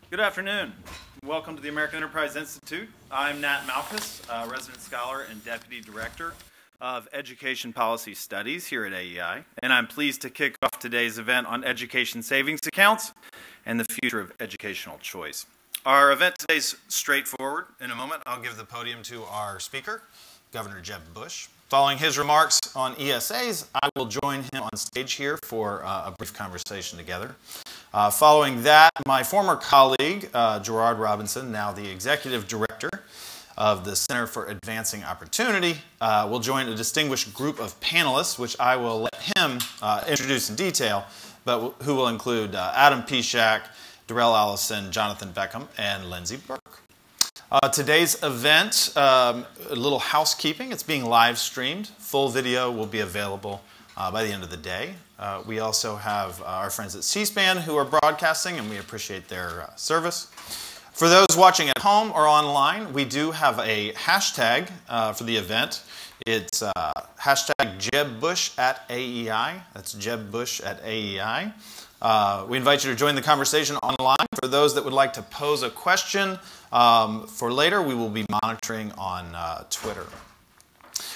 Good afternoon. Welcome to the American Enterprise Institute. I'm Nat Malkus, resident scholar and deputy director of Education Policy Studies here at AEI, and I'm pleased to kick off today's event on education savings accounts and the future of educational choice. Our event today is straightforward. In a moment, I'll give the podium to our speaker, Governor Jeb Bush. Following his remarks on ESAs, I will join him on stage here for a brief conversation together. Following that, my former colleague, Gerard Robinson, now the executive director of the Center for Advancing Opportunity, will join a distinguished group of panelists, which I will let him introduce in detail, but who will include Adam Pishak, Darrell Allison, Jonathan Beckham, and Lindsay Burke. Today's event, a little housekeeping. It's being live streamed. Full video will be available by the end of the day. We also have our friends at C-SPAN who are broadcasting, and we appreciate their service. For those watching at home or online, we do have a hashtag for the event. It's hashtag Jeb Bush at AEI. That's Jeb Bush at AEI. We invite you to join the conversation online. For those that would like to pose a question for later, we will be monitoring on Twitter.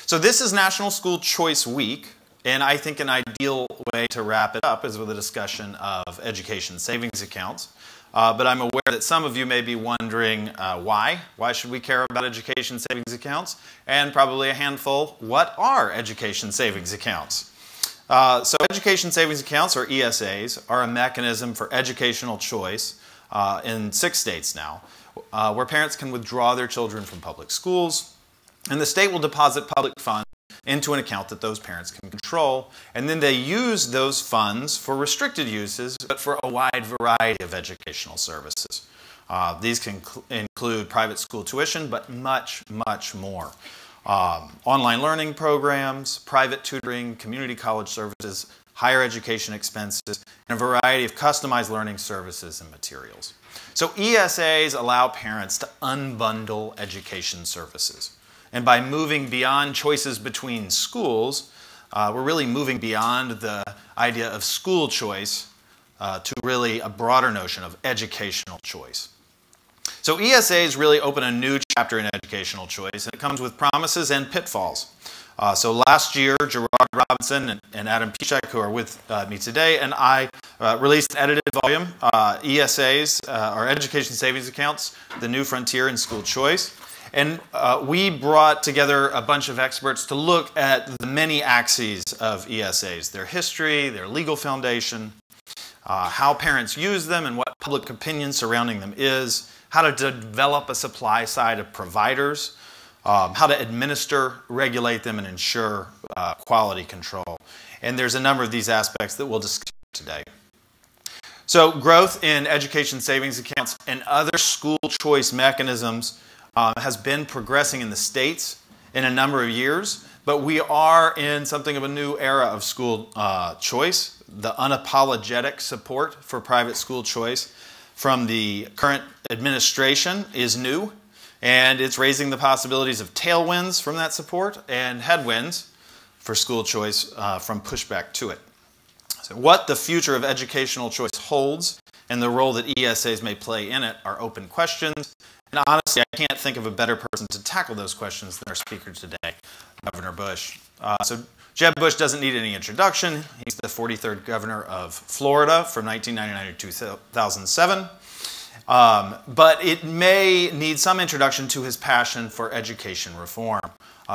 So this is National School Choice Week, and I think an ideal way to wrap it up is with a discussion of education savings accounts. But I'm aware that some of you may be wondering why. Why should we care about education savings accounts? And probably a handful, what are education savings accounts? So education savings accounts, or ESAs, are a mechanism for educational choice in 6 states now, where parents can withdraw their children from public schools, and the state will deposit public funds into an account that those parents can control, and then they use those funds for restricted uses, but for a wide variety of educational services. These can include private school tuition, but much, much more. Online learning programs, private tutoring, community college services, higher education expenses, and a variety of customized learning services and materials. So ESAs allow parents to unbundle education services. And by moving beyond choices between schools, we're really moving beyond the idea of school choice to really a broader notion of educational choice. So ESAs really open a new chapter in educational choice, and it comes with promises and pitfalls. So last year, Gerard Robinson and Adam Pishak, who are with me today, and I released an edited volume, ESAs, or Education Savings Accounts, The New Frontier in School Choice. And we brought together a bunch of experts to look at the many axes of ESAs, their history, their legal foundation, how parents use them and what public opinion surrounding them is, how to develop a supply side of providers, how to administer, regulate them, and ensure quality control. And there's a number of these aspects that we'll discuss today. So growth in education savings accounts and other school choice mechanisms has been progressing in the states in a number of years, but we are in something of a new era of school choice. The unapologetic support for private school choice from the current administration is new, and it's raising the possibilities of tailwinds from that support and headwinds for school choice from pushback to it. So what the future of educational choice holds and the role that ESAs may play in it are open questions. And honestly, I can't think of a better person to tackle those questions than our speaker today, Governor Bush. So Jeb Bush doesn't need any introduction. He's the 43rd governor of Florida from 1999 to 2007. But it may need some introduction to his passion for education reform.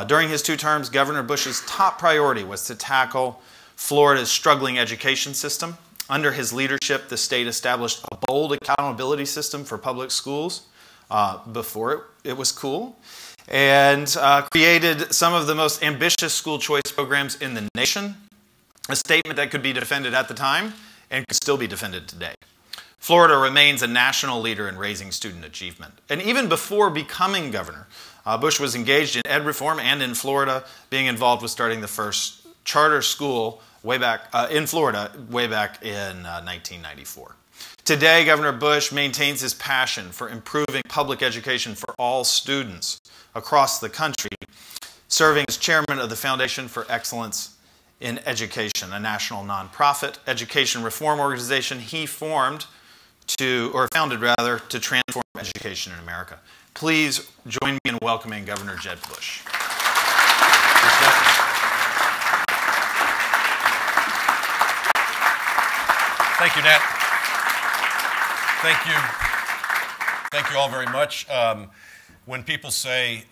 During his 2 terms, Governor Bush's top priority was to tackle Florida's struggling education system. Under his leadership, the state established a bold accountability system for public schools before it was cool, and created some of the most ambitious school choice programs in the nation, a statement that could be defended at the time and could still be defended today. Florida remains a national leader in raising student achievement. And even before becoming governor, Bush was engaged in ed reform and in Florida, being involved with starting the first charter school way back in Florida way back in 1994. Today, Governor Bush maintains his passion for improving public education for all students across the country, serving as chairman of the Foundation for Excellence in Education, a national nonprofit education reform organization he formed or founded rather, to transform education in America. Please join me in welcoming Governor Jeb Bush. Thank you, Nat. Thank you. Thank you all very much. When people say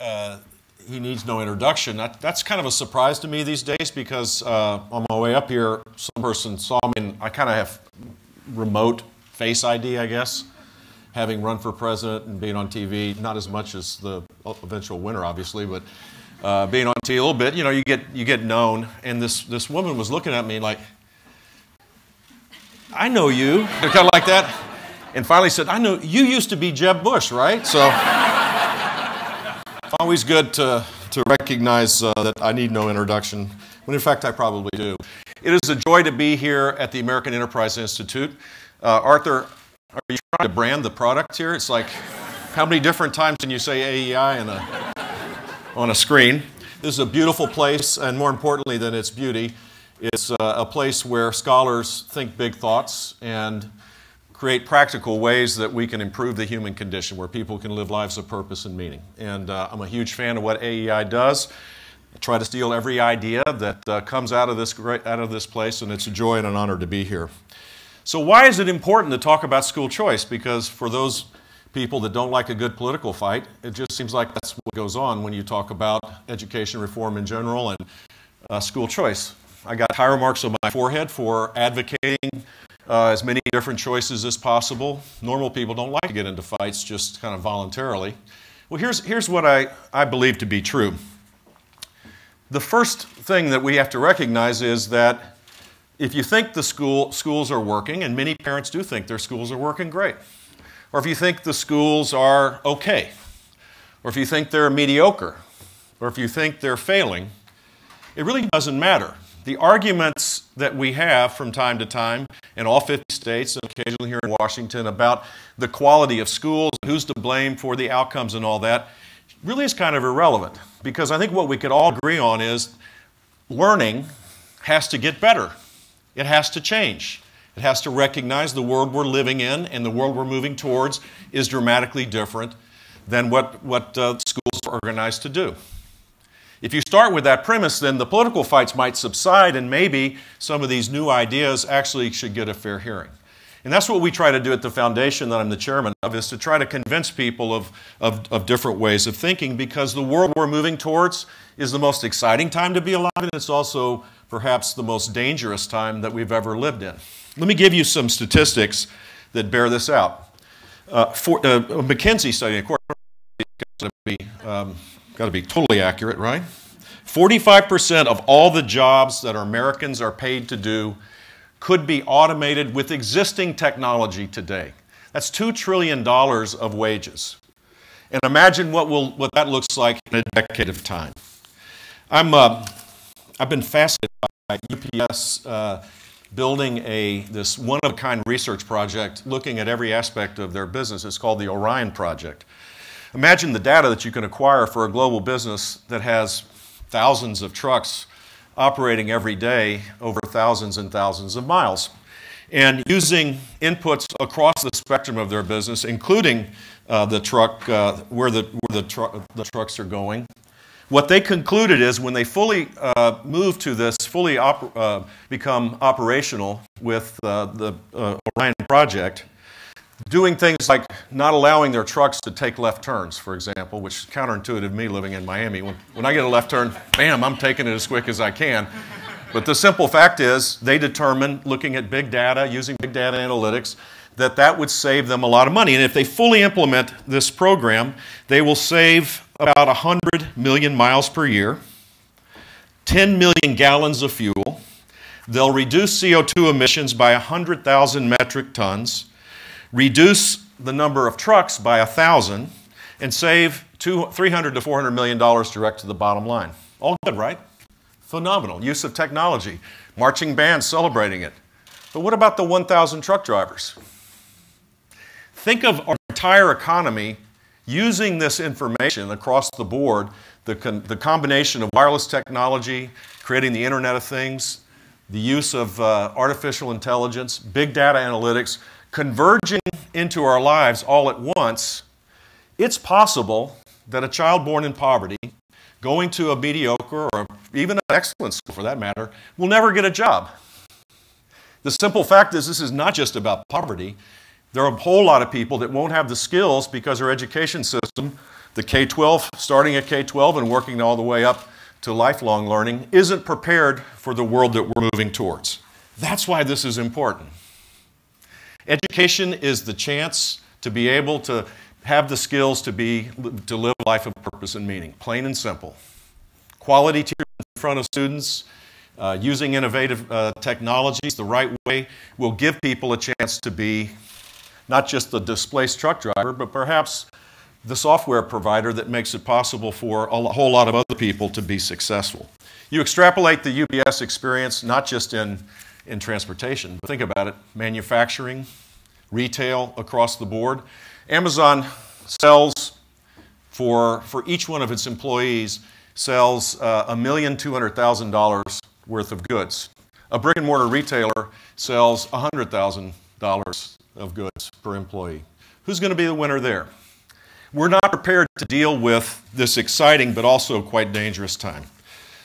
he needs no introduction, that's kind of a surprise to me these days, because on my way up here, some person saw me, and I kind of have remote Face ID, I guess, having run for president and being on TV, not as much as the eventual winner, obviously, but being on TV a little bit, you know, you get known. And this woman was looking at me like, I know you, kind of like that, and finally said, I know, you used to be Jeb Bush, right? So it's always good to recognize that I need no introduction, when in fact I probably do. It is a joy to be here at the American Enterprise Institute. Arthur, are you trying to brand the product here? It's like, how many different times can you say AEI on a screen? This is a beautiful place, and more importantly than its beauty, it's a place where scholars think big thoughts and create practical ways that we can improve the human condition, where people can live lives of purpose and meaning. And I'm a huge fan of what AEI does. I try to steal every idea that comes out of this place, and it's a joy and an honor to be here. So why is it important to talk about school choice? Because for those people that don't like a good political fight, it just seems like that's what goes on when you talk about education reform in general and school choice. I got tire marks on my forehead for advocating as many different choices as possible. Normal people don't like to get into fights just kind of voluntarily. Well, here's what I believe to be true. The first thing that we have to recognize is that if you think the schools are working, and many parents do think their schools are working great, or if you think the schools are okay, or if you think they're mediocre, or if you think they're failing, it really doesn't matter. The arguments that we have from time to time in all 50 states and occasionally here in Washington about the quality of schools, who's to blame for the outcomes and all that, really is kind of irrelevant. Because I think what we could all agree on is learning has to get better. It has to change. It has to recognize the world we're living in and the world we're moving towards is dramatically different than what schools are organized to do. If you start with that premise, then the political fights might subside, and maybe some of these new ideas actually should get a fair hearing. And that's what we try to do at the foundation that I'm the chairman of, is to try to convince people of different ways of thinking, because the world we're moving towards is the most exciting time to be alive, and it's also perhaps the most dangerous time that we've ever lived in. Let me give you some statistics that bear this out. A McKinsey study, of course, got to be totally accurate, right? 45% of all the jobs that Americans are paid to do could be automated with existing technology today. That's $2 trillion of wages. And imagine what that looks like in a decade of time. I've been fascinated by UPS building this one-of-a-kind research project looking at every aspect of their business. It's called the Orion Project. Imagine the data that you can acquire for a global business that has thousands of trucks operating every day over thousands and thousands of miles, and using inputs across the spectrum of their business, including the truck, where the trucks are going. What they concluded is when they fully move to this, fully become operational with the Orion Project, doing things like not allowing their trucks to take left turns, for example, which is counterintuitive to me living in Miami. When I get a left turn, bam, I'm taking it as quick as I can. But the simple fact is they determined, looking at big data, using big data analytics, that would save them a lot of money. And if they fully implement this program, they will save about 100 million miles per year, 10 million gallons of fuel. They'll reduce CO2 emissions by 100,000 metric tons, reduce the number of trucks by 1,000, and save $300 to $400 million direct to the bottom line. All good, right? Phenomenal. Use of technology. Marching bands celebrating it. But what about the 1,000 truck drivers? Think of our entire economy using this information across the board, the combination of wireless technology, creating the Internet of Things, the use of artificial intelligence, big data analytics, converging into our lives all at once, it's possible that a child born in poverty, going to a mediocre or even an excellent school for that matter, will never get a job. The simple fact is this is not just about poverty. There are a whole lot of people that won't have the skills because our education system, the K-12, starting at K-12 and working all the way up to lifelong learning, isn't prepared for the world that we're moving towards. That's why this is important. Education is the chance to be able to have the skills to live a life of purpose and meaning, plain and simple. Quality teachers in front of students, using innovative technologies the right way will give people a chance to be not just the displaced truck driver, but perhaps the software provider that makes it possible for a whole lot of other people to be successful. You extrapolate the UBS experience not just in transportation, but think about it, manufacturing, retail, across the board. Amazon sells, for each one of its employees, sells $1,200,000 worth of goods. A brick and mortar retailer sells $100,000 of goods per employee. Who's going to be the winner there? We're not prepared to deal with this exciting but also quite dangerous time.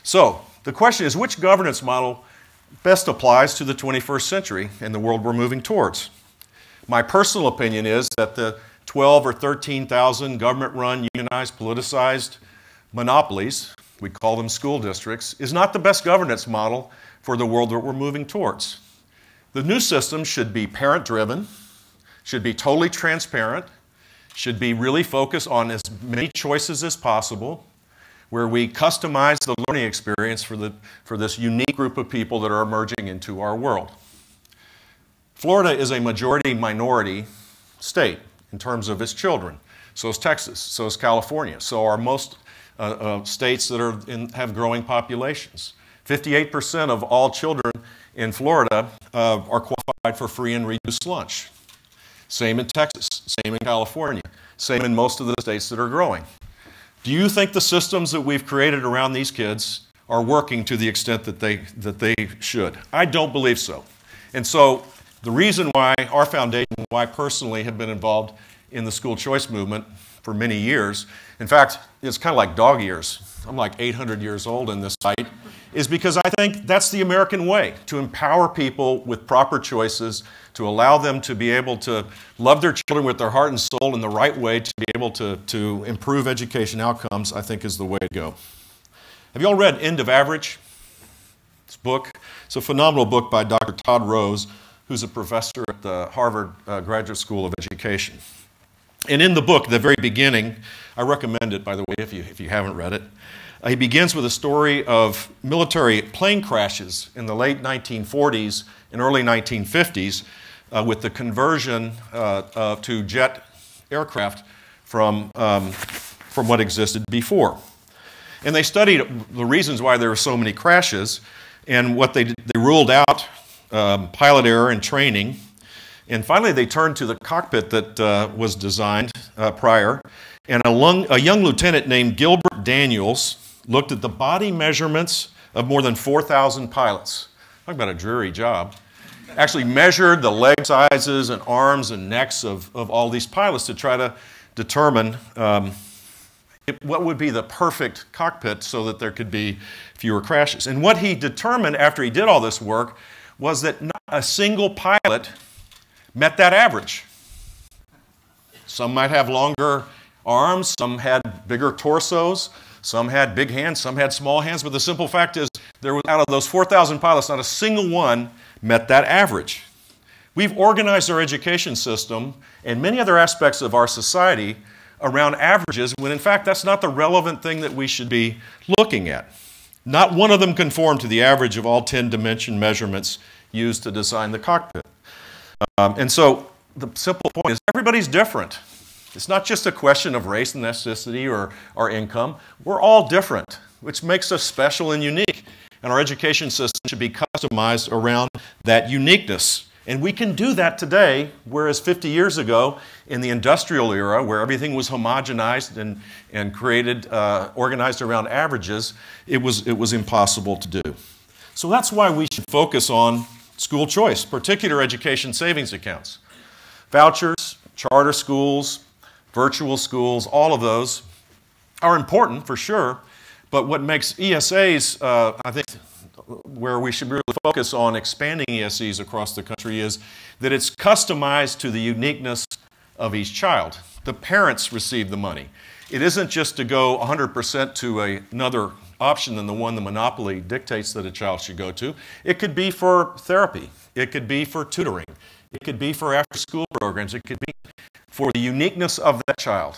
So the question is, which governance model best applies to the 21st century and the world we're moving towards? My personal opinion is that the 12 or 13,000 government-run, unionized, politicized monopolies, we call them school districts, is not the best governance model for the world that we're moving towards. The new system should be parent-driven, should be totally transparent, should be really focused on as many choices as possible, where we customize the learning experience for this unique group of people that are emerging into our world. Florida is a majority-minority state in terms of its children. So is Texas, so is California, so are most states that have growing populations. 58% of all children in Florida are qualified for free and reduced lunch. Same in Texas, same in California, same in most of the states that are growing. Do you think the systems that we've created around these kids are working to the extent that they should? I don't believe so. And so the reason why our foundation, why I personally have been involved in the school choice movement for many years, in fact, it's kind of like dog years. I'm like 800 years old in this fight, is because I think that's the American way, to empower people with proper choices, to allow them to be able to love their children with their heart and soul in the right way, to be able to improve education outcomes, I think is the way to go. Have you all read End of Average? This book. It's a phenomenal book by Dr. Todd Rose, who's a professor at the Harvard Graduate School of Education. And in the book, the very beginning, I recommend it, by the way, if you haven't read it, he begins with a story of military plane crashes in the late 1940s and early 1950s with the conversion to jet aircraft from what existed before. And they studied the reasons why there were so many crashes, and what they ruled out pilot error and training. And finally, they turned to the cockpit that was designed prior, and a young lieutenant named Gilbert Daniels looked at the body measurements of more than 4,000 pilots. Talk about a dreary job. Actually measured the leg sizes and arms and necks of all these pilots to try to determine what would be the perfect cockpit so that there could be fewer crashes. And what he determined after he did all this work was that not a single pilot met that average. Some might have longer arms, some had bigger torsos, some had big hands, some had small hands, but the simple fact is, out of those 4,000 pilots, not a single one met that average. We've organized our education system and many other aspects of our society around averages, when in fact that's not the relevant thing that we should be looking at. Not one of them conformed to the average of all 10-dimension measurements used to design the cockpit. And so the simple point is everybody's different. It's not just a question of race and ethnicity or income. We're all different, which makes us special and unique. And our education system should be customized around that uniqueness. And we can do that today, whereas 50 years ago, in the industrial era, where everything was homogenized and created, organized around averages, it was impossible to do. So that's why we should focus on school choice, particular education savings accounts. Vouchers, charter schools, virtual schools, all of those are important for sure, but what makes ESAs, I think, where we should really focus on expanding ESAs across the country is that it's customized to the uniqueness of each child. The parents receive the money. It isn't just to go 100% to another option than the one the monopoly dictates that a child should go to. It could be for therapy. It could be for tutoring. It could be for after-school programs. It could be for the uniqueness of that child.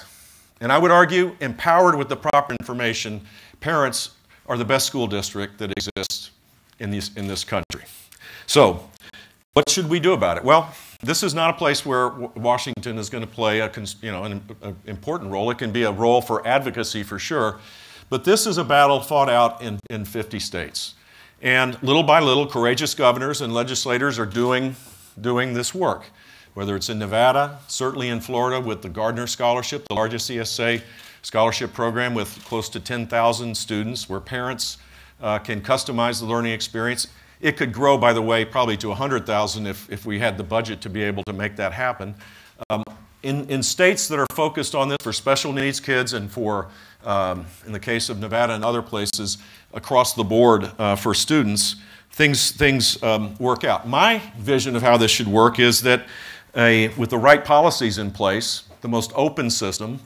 And I would argue, empowered with the proper information, parents are the best school district that exists in this country. So, what should we do about it? Well, this is not a place where Washington is going to play an important role. It can be a role for advocacy for sure, but this is a battle fought out in 50 states. And little by little, courageous governors and legislators are doing this work, whether it's in Nevada, certainly in Florida with the Gardner Scholarship, the largest ESA scholarship program with close to 10,000 students, where parents can customize the learning experience. It could grow, by the way, probably to 100,000 if we had the budget to be able to make that happen. In states that are focused on this for special needs kids and for, in the case of Nevada and other places, across the board for students, things work out. My vision of how this should work is that with the right policies in place, the most open system,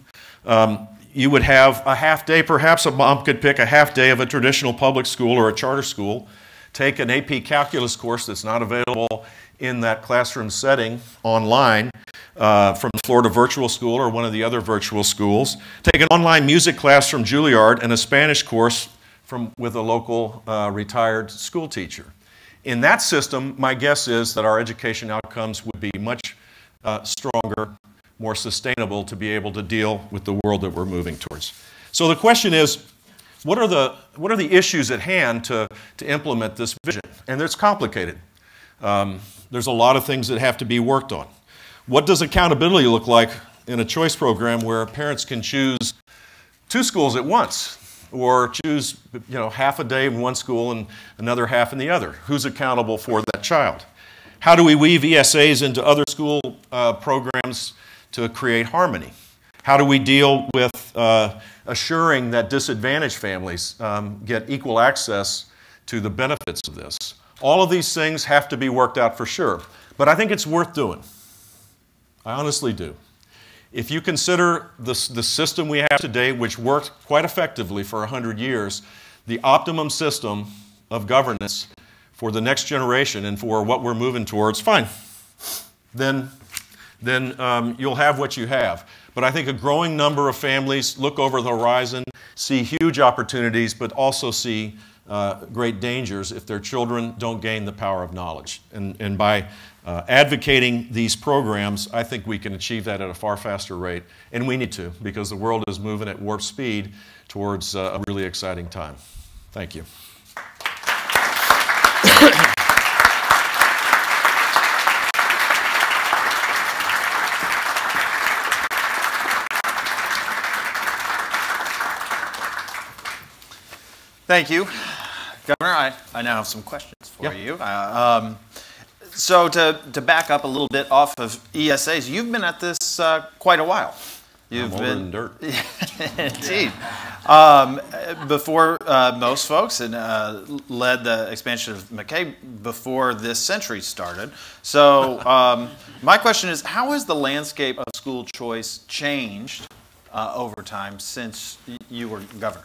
you would have a half day, perhaps a mom could pick a half day of a traditional public school or a charter school, take an AP calculus course that's not available in that classroom setting online from Florida Virtual School or one of the other virtual schools, take an online music class from Juilliard and a Spanish course with a local retired school teacher. In that system, my guess is that our education outcomes would be much stronger, more sustainable to be able to deal with the world that we're moving towards. So the question is, what are the issues at hand to implement this vision? And it's complicated. There's a lot of things that have to be worked on. What does accountability look like in a choice program where parents can choose 2 schools at once, or choose half a day in one school and another half in the other? Who's accountable for that child? How do we weave ESAs into other school programs to create harmony? How do we deal with assuring that disadvantaged families get equal access to the benefits of this? All of these things have to be worked out for sure, but I think it's worth doing. I honestly do. If you consider the system we have today, which worked quite effectively for 100 years, the optimum system of governance for the next generation and for what we're moving towards, fine. Then you'll have what you have. But I think a growing number of families look over the horizon, see huge opportunities, but also see great dangers if their children don't gain the power of knowledge. And by advocating these programs, I think we can achieve that at a far faster rate. And we need to, because the world is moving at warp speed towards a really exciting time. Thank you. Thank you, Governor. I now have some questions for you. So to back up a little bit off of ESAs, you've been at this quite a while. You've older than dirt. Indeed. Before most folks, and led the expansion of McKay before this century started. So my question is, how has the landscape of school choice changed over time since you were governor?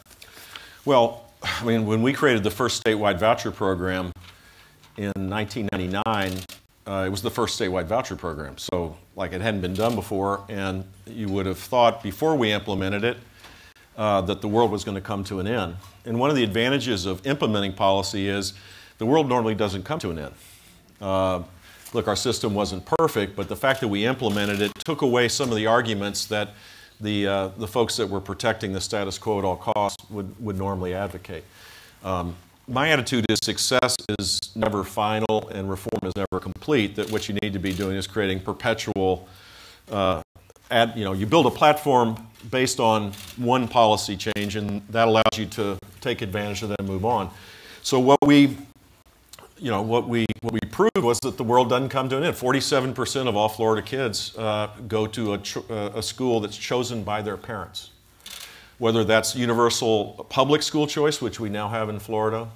Well, I mean, when we created the first statewide voucher program in 1999, it was the first statewide voucher program. So, like, it hadn't been done before, and you would have thought before we implemented it that the world was going to come to an end. And one of the advantages of implementing policy is the world normally doesn't come to an end. Look, our system wasn't perfect, but the fact that we implemented it took away some of the arguments that the folks that were protecting the status quo at all costs would normally advocate. My attitude is success is never final and reform is never complete, that what you need to be doing is creating perpetual, you build a platform based on one policy change, and that allows you to take advantage of that and move on. So what we proved was that the world doesn't come to an end. 47% of all Florida kids go to a school that's chosen by their parents. Whether that's universal public school choice, which we now have in Florida,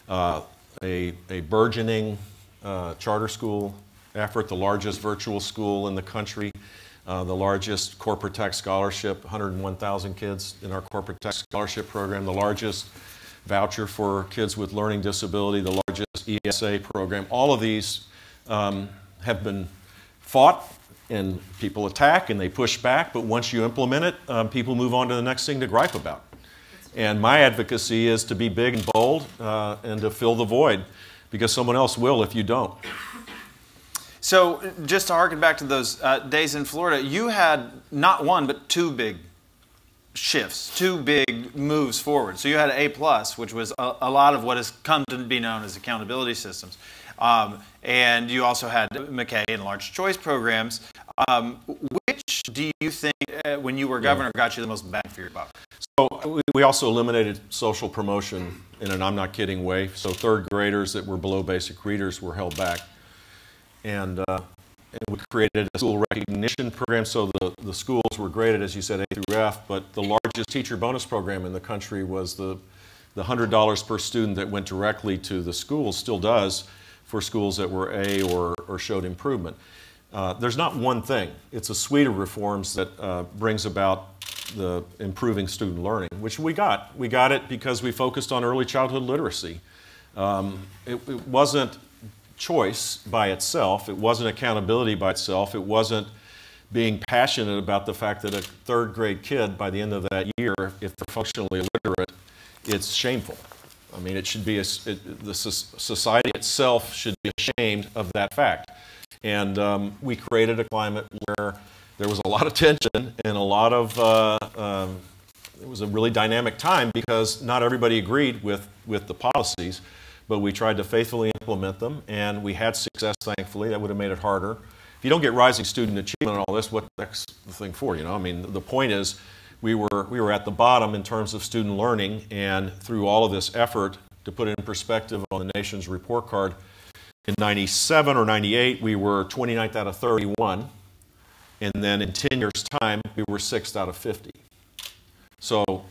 a burgeoning charter school effort, the largest virtual school in the country, the largest corporate tax scholarship, 101,000 kids in our corporate tax scholarship program, the largest voucher for kids with learning disability, the largest ESA program. All of these have been fought, and people attack and they push back, but once you implement it, people move on to the next thing to gripe about. And my advocacy is to be big and bold and to fill the void, because someone else will if you don't. So just to harken back to those days in Florida, you had not one but two big shifts, two big moves forward. So you had A+, which was a lot of what has come to be known as accountability systems. And you also had McKay and large choice programs. Which do you think, when you were governor, got you the most bang for your buck? So we also eliminated social promotion in an I'm not kidding way. So third graders that were below basic readers were held back. And we created a school recognition program, so the schools were graded, as you said, A through F, but the largest teacher bonus program in the country was the $100 per student that went directly to the schools, still does, for schools that were A or showed improvement. There's not one thing. It's a suite of reforms that brings about the improving student learning, which we got. We got it because we focused on early childhood literacy. It wasn't choice by itself. It wasn't accountability by itself. It wasn't being passionate about the fact that a third grade kid, by the end of that year, if they're functionally illiterate, it's shameful. I mean, it should be, the society itself should be ashamed of that fact. And we created a climate where there was a lot of tension and a lot of, it was a really dynamic time because not everybody agreed with the policies, but we tried to faithfully implement them, and we had success, thankfully. That would have made it harder. If you don't get rising student achievement and all this, what the heck's the thing for, you know? I mean, the point is we were at the bottom in terms of student learning, and through all of this effort, to put it in perspective on the nation's report card, in 97 or 98, we were 29th out of 31, and then in 10 years' time, we were 6th out of 50. So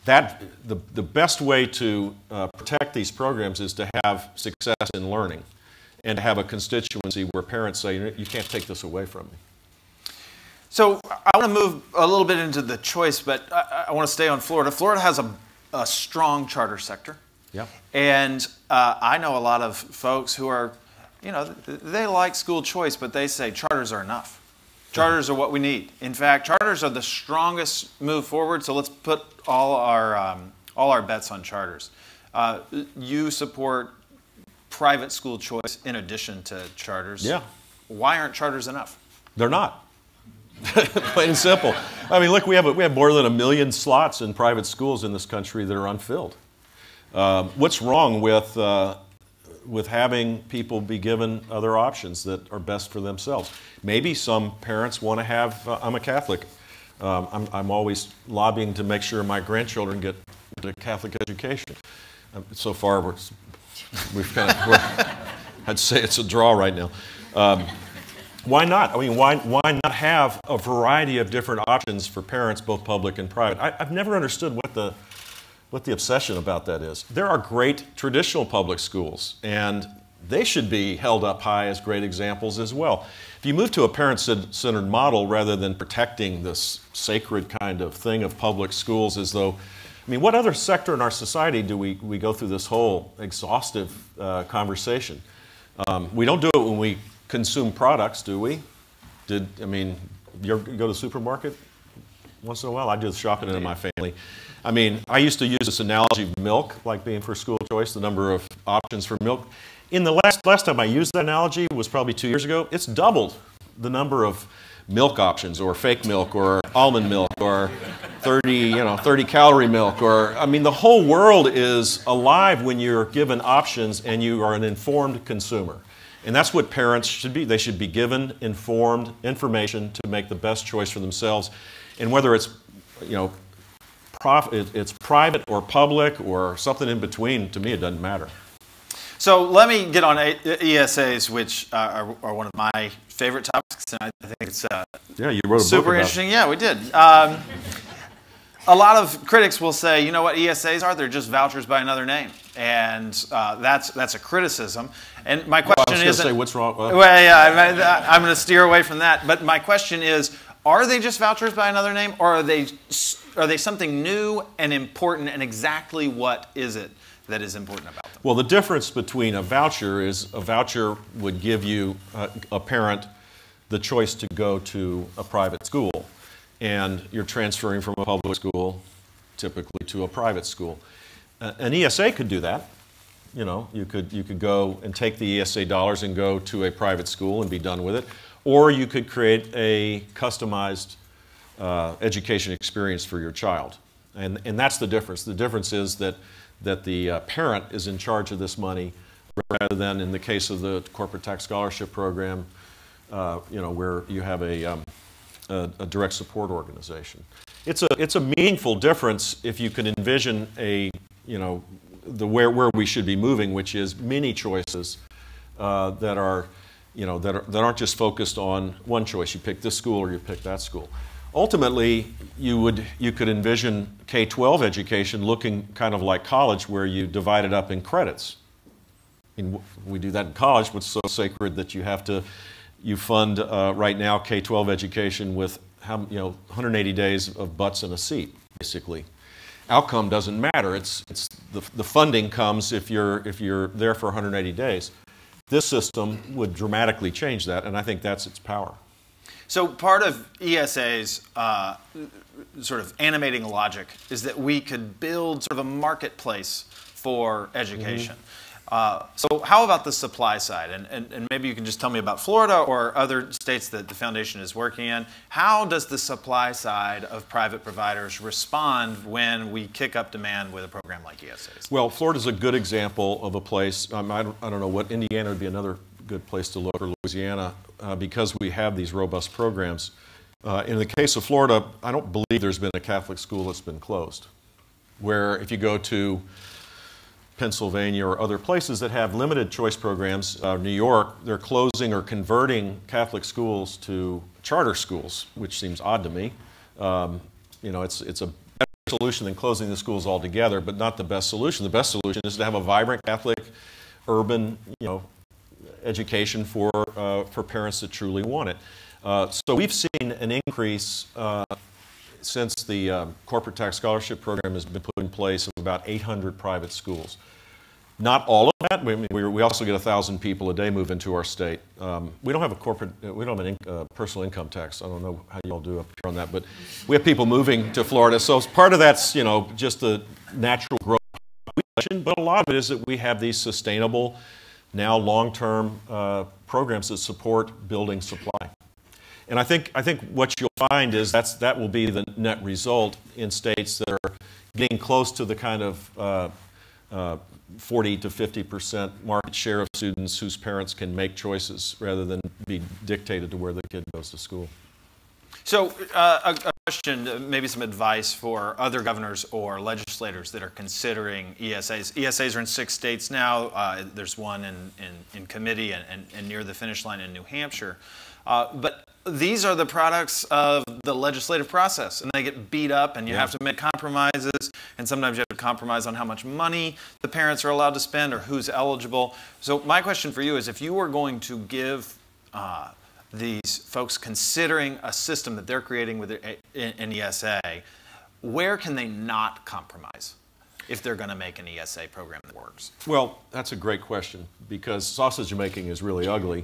the best way to protect these programs is to have success in learning and to have a constituency where parents say, you can't take this away from me. So I want to move a little bit into the choice, but I want to stay on Florida. Florida has a strong charter sector. Yeah. And I know a lot of folks who are, you know, they like school choice, but they say charters are enough. Charters are what we need. In fact, charters are the strongest move forward, so let's put all our bets on charters. You support private school choice in addition to charters. Yeah. Why aren't charters enough? They're not. Plain and simple. I mean, look, we have more than 1 million slots in private schools in this country that are unfilled. What's wrong with having people be given other options that are best for themselves? Maybe some parents want to have, I'm a Catholic, I'm always lobbying to make sure my grandchildren get a Catholic education. So far, we've kind of, I'd say it's a draw right now. Why not? I mean, why not have a variety of different options for parents, both public and private? I've never understood what the obsession about that is. There are great traditional public schools, and they should be held up high as great examples as well. If you move to a parent-centered model rather than protecting this sacred kind of thing of public schools as though, I mean, what other sector in our society do we go through this whole exhaustive conversation? We don't do it when we consume products, do we? I mean, you ever go to the supermarket once in a while? I do the shopping in my family. I mean, I used to use this analogy of milk, like being for school choice, the number of options for milk. In the last time I used that analogy was probably 2 years ago. It's doubled the number of milk options, or fake milk, or almond milk, or 30-calorie milk, or, I mean, the whole world is alive when you're given options and you are an informed consumer. And that's what parents should be. They should be given informed information to make the best choice for themselves. And whether it's, you know, it's private or public or something in between, to me it doesn't matter. So let me get on ESAs, which are one of my favorite topics, and I think it's yeah, you wrote a super book about interesting. it. Yeah, we did. A lot of critics will say, you know what ESAs are? They're just vouchers by another name, and that's a criticism. And my question I was going is, to say, what's wrong? Well, yeah, I'm going to steer away from that. But my question is, are they just vouchers by another name, or are they something new and important? And exactly what is it that is important about them? Well, the difference between a voucher is a voucher would give you, a parent, the choice to go to a private school. And you're transferring from a public school, typically, to a private school. An ESA could do that. You know, you could go and take the ESA dollars and go to a private school and be done with it. Or you could create a customized education experience for your child. And that's the difference. The difference is that the parent is in charge of this money rather than in the case of the corporate tax scholarship program, where you have a direct support organization. It's a meaningful difference if you can envision where we should be moving, which is many choices that aren't just focused on one choice. You pick this school or you pick that school. Ultimately, you could envision K-12 education looking kind of like college, where you divide it up in credits. I mean, we do that in college, but it's so sacred that you fund right now K-12 education with 180 days of butts in a seat, basically. Outcome doesn't matter. It's the funding comes if you're there for 180 days. This system would dramatically change that, and I think that's its power. So part of ESA's sort of animating logic is that we could build sort of a marketplace for education. So how about the supply side? And maybe you can just tell me about Florida or other states that the foundation is working in. How does the supply side of private providers respond when we kick up demand with a program like ESAs? Well, Florida's a good example of a place. I don't know what, Indiana would be another good place to look, or Louisiana, because we have these robust programs. In the case of Florida, I don't believe there's been a Catholic school that's been closed. Where if you go to Pennsylvania or other places that have limited choice programs, New York, they're closing or converting Catholic schools to charter schools, which seems odd to me. It's a better solution than closing the schools altogether, but not the best solution. The best solution is to have a vibrant Catholic urban, education for parents that truly want it. So we've seen an increase since the corporate tax scholarship program has been put in place of about 800 private schools. Not all of that. We also get 1,000 people a day move into our state. We don't have a personal income tax. I don't know how you all do up here on that, but we have people moving to Florida. So part of that's just the natural growth of the population, but a lot of it is that we have these sustainable, now long-term programs that support building supply. And I think what you'll find is that will be the net result in states that are getting close to the kind of 40 to 50% market share of students whose parents can make choices rather than be dictated to where the kid goes to school. So a question, maybe some advice for other governors or legislators that are considering ESAs. ESAs are in 6 states now. There's one in committee and near the finish line in New Hampshire. But these are the products of the legislative process, and they get beat up, and you have to make compromises, and sometimes you have to compromise on how much money the parents are allowed to spend or who's eligible. So my question for you is, if you were going to give these folks considering a system that they're creating with an ESA, where can they not compromise if they're going to make an ESA program that works? Well, that's a great question, because sausage making is really ugly.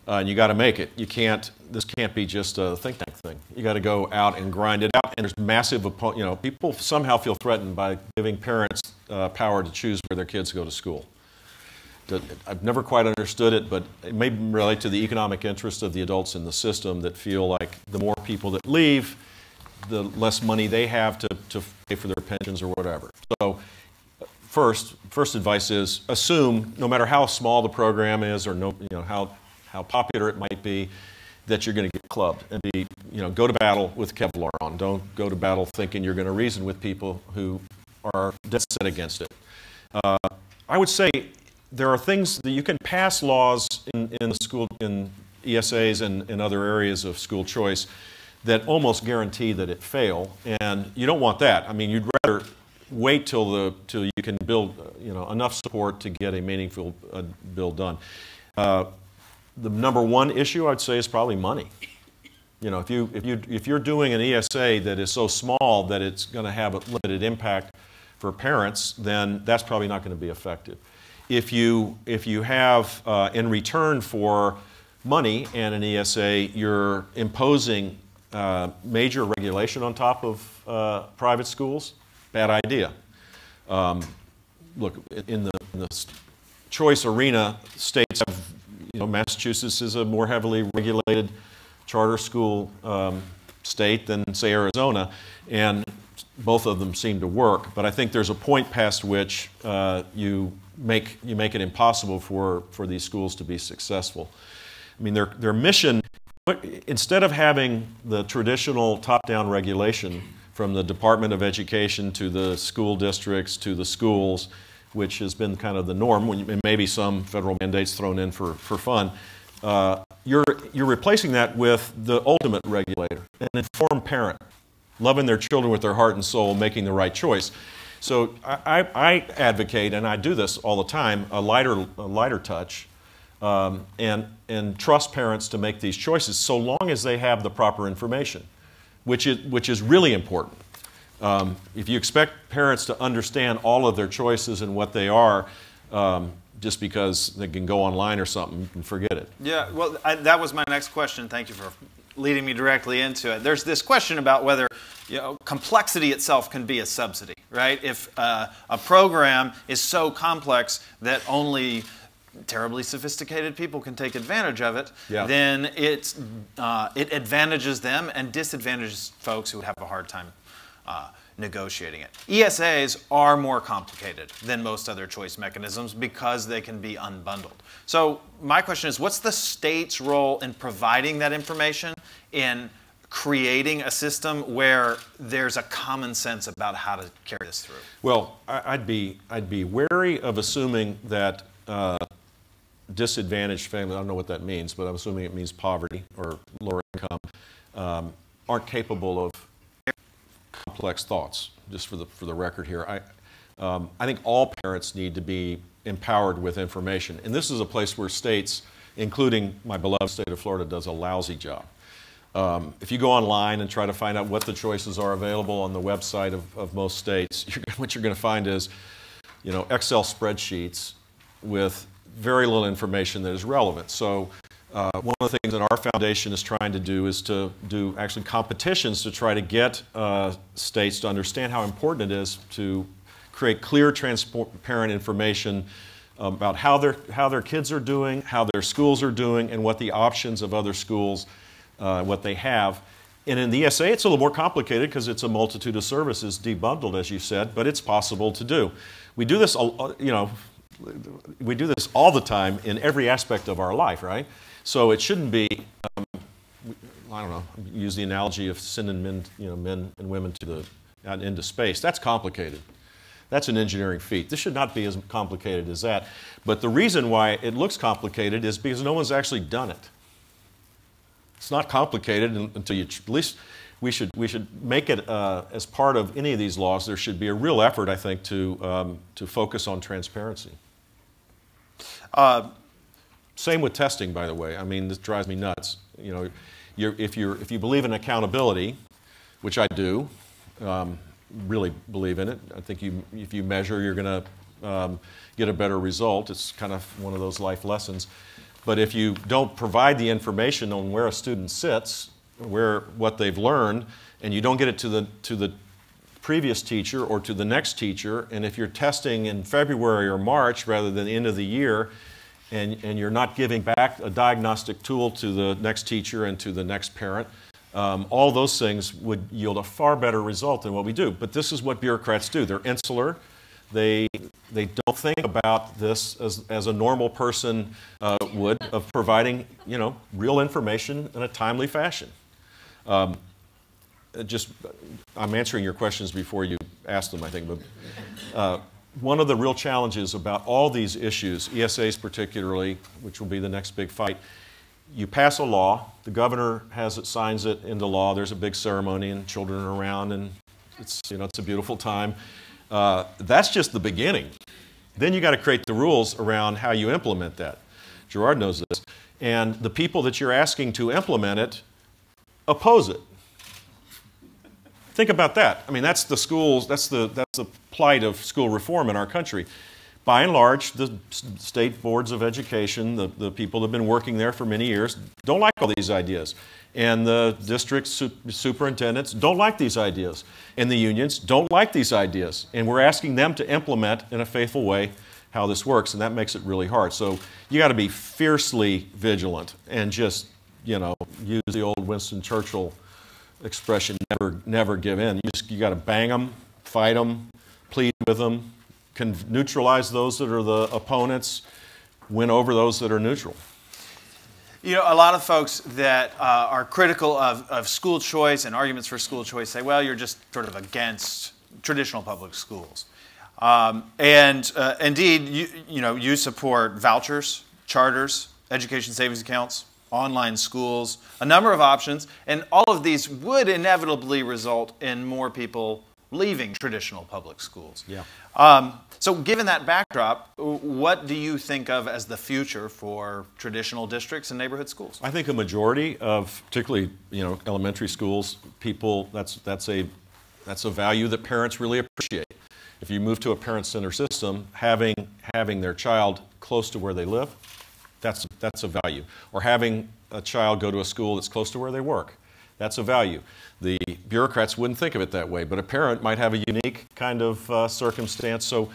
And you got to make it. This can't be just a think tank thing. You got to go out and grind it out. And there's massive, people somehow feel threatened by giving parents power to choose where their kids go to school. I've never quite understood it, but it may relate to the economic interest of the adults in the system that feel like the more people that leave, the less money they have to pay for their pensions or whatever. So first advice is assume, no matter how small the program is or how popular it might be, that you're going to get clubbed and go to battle with Kevlar on. Don't go to battle thinking you're going to reason with people who are dead set against it. I would say there are things that you can pass laws in the school, in ESAs and in other areas of school choice that almost guarantee that it fail, and you don't want that. I mean, you'd rather wait till you can build enough support to get a meaningful bill done. The number one issue I'd say is probably money. If you're doing an ESA that is so small that it's going to have a limited impact for parents, then that's probably not going to be effective. If you have in return for money and an ESA, you're imposing major regulation on top of private schools, bad idea. Look, in the choice arena, states have, Massachusetts is a more heavily regulated charter school state than, say, Arizona, and both of them seem to work. But I think there's a point past which you make it impossible for these schools to be successful. I mean, their mission, instead of having the traditional top-down regulation from the Department of Education to the school districts to the schools, which has been kind of the norm, and maybe some federal mandates thrown in for fun, you're replacing that with the ultimate regulator, an informed parent, loving their children with their heart and soul, making the right choice. So I advocate, and I do this all the time, a lighter touch, and trust parents to make these choices so long as they have the proper information, which is really important. If you expect parents to understand all of their choices and what they are, just because they can go online or something, you can forget it. Yeah, well, that was my next question. Thank you for leading me directly into it. There's this question about whether complexity itself can be a subsidy, right? If a program is so complex that only terribly sophisticated people can take advantage of it, then it advantages them and disadvantages folks who would have a hard time negotiating it. ESAs are more complicated than most other choice mechanisms because they can be unbundled. So my question is, what's the state's role in providing that information, in creating a system where there's a common sense about how to carry this through? Well, I'd be wary of assuming that disadvantaged families, I don't know what that means, but I'm assuming it means poverty or lower income, aren't capable of complex thoughts, just for the record here. I think all parents need to be empowered with information. And this is a place where states, including my beloved state of Florida, does a lousy job. If you go online and try to find out what the choices are available on the website of most states, what you're going to find is, Excel spreadsheets with very little information that is relevant. So one of the things that our foundation is trying to do is to do actually competitions to try to get states to understand how important it is to create clear, transparent information about how their kids are doing, how their schools are doing, and what the options of other schools, what they have. And in the ESA, it's a little more complicated because it's a multitude of services debundled, as you said, but it's possible to do. We do this, we do this all the time in every aspect of our life, right? So it shouldn't be, I don't know, use the analogy of sending men and women out into space. That's complicated. That's an engineering feat. This should not be as complicated as that. But the reason why it looks complicated is because no one's actually done it. It's not complicated until you, at least we should make it as part of any of these laws. There should be a real effort, I think, to focus on transparency. Same with testing, by the way. I mean, this drives me nuts. If you believe in accountability, which I do, really believe in it. I think if you measure, you're going to get a better result. It's kind of one of those life lessons. But if you don't provide the information on where a student sits, what they've learned, and you don't get it to the previous teacher or to the next teacher, and if you're testing in February or March rather than the end of the year, and you're not giving back a diagnostic tool to the next teacher and to the next parent, all those things would yield a far better result than what we do. But this is what bureaucrats do. They're insular. They don't think about this as a normal person would, of providing real information in a timely fashion. I'm answering your questions before you asked them, I think. But one of the real challenges about all these issues, ESAs particularly, which will be the next big fight, you pass a law, the governor signs it into law, there's a big ceremony and children are around and it's a beautiful time. That's just the beginning. Then you got to create the rules around how you implement that. Gerard knows this. And the people that you're asking to implement it oppose it. Think about that. I mean, that's the schools, that's the plight of school reform in our country. By and large, the state boards of education, the people that have been working there for many years, don't like all these ideas. And the district superintendents don't like these ideas. And the unions don't like these ideas. And we're asking them to implement in a faithful way how this works, and that makes it really hard. So you got to be fiercely vigilant and just, use the old Winston Churchill expression, never give in. You got to bang them, fight them, plead with them, neutralize those that are the opponents, win over those that are neutral. A lot of folks that are critical of school choice and arguments for school choice say, well, you're just sort of against traditional public schools. Indeed, you support vouchers, charters, education savings accounts, online schools, a number of options, and all of these would inevitably result in more people leaving traditional public schools. Yeah. So given that backdrop, what do you think of as the future for traditional districts and neighborhood schools? I think a majority of, particularly elementary schools, people, that's a value that parents really appreciate. If you move to a parent-centered system, having their child close to where they live, that's a value. Or having a child go to a school that's close to where they work, that's a value. The bureaucrats wouldn't think of it that way, but a parent might have a unique kind of circumstance. So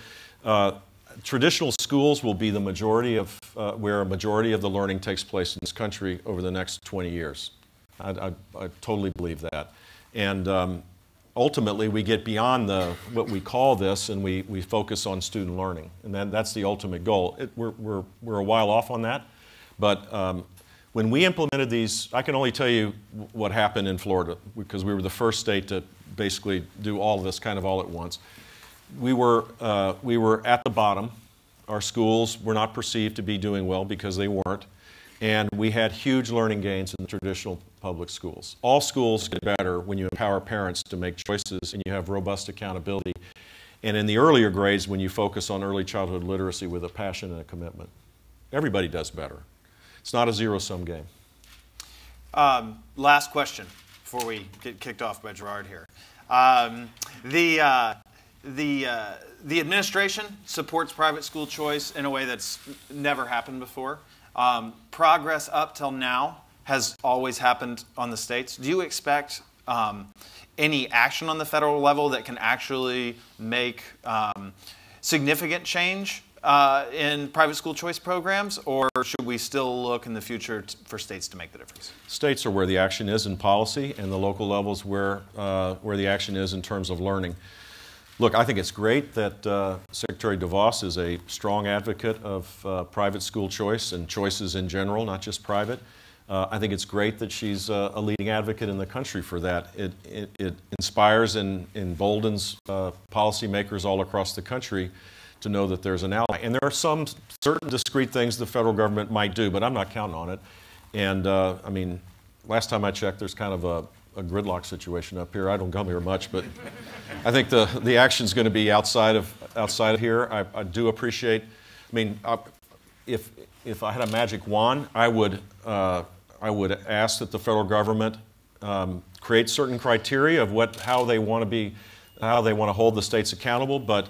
traditional schools will be the majority of where a majority of the learning takes place in this country over the next 20 years. I totally believe that. And ultimately, we get beyond what we call this, and we focus on student learning, and that's the ultimate goal. We're a while off on that, but when we implemented these, I can only tell you what happened in Florida, because we were the first state to basically do all of this kind of all at once. We were at the bottom. Our schools were not perceived to be doing well because they weren't. And we had huge learning gains in the traditional public schools. All schools get better when you empower parents to make choices and you have robust accountability. And in the earlier grades, when you focus on early childhood literacy with a passion and a commitment, everybody does better. It's not a zero-sum game. Last question before we get kicked off by Gerard here. The administration supports private school choice in a way that's never happened before. Progress up till now has always happened on the states. Do you expect any action on the federal level that can actually make significant change in private school choice programs, or should we still look in the future for states to make the difference? States are where the action is in policy, and the local levels where the action is in terms of learning. Look, I think it's great that Secretary DeVos is a strong advocate of private school choice and choices in general, not just private. I think it's great that she's a leading advocate in the country for that. It inspires and emboldens policymakers all across the country to know that there's an ally. And there are some certain discrete things the federal government might do, but I'm not counting on it. And I mean, last time I checked, there's kind of a gridlock situation up here. I don't come here much, but I think the action's going to be outside of here. I do appreciate. I mean, if I had a magic wand, I would ask that the federal government create certain criteria of how they want to hold the states accountable, but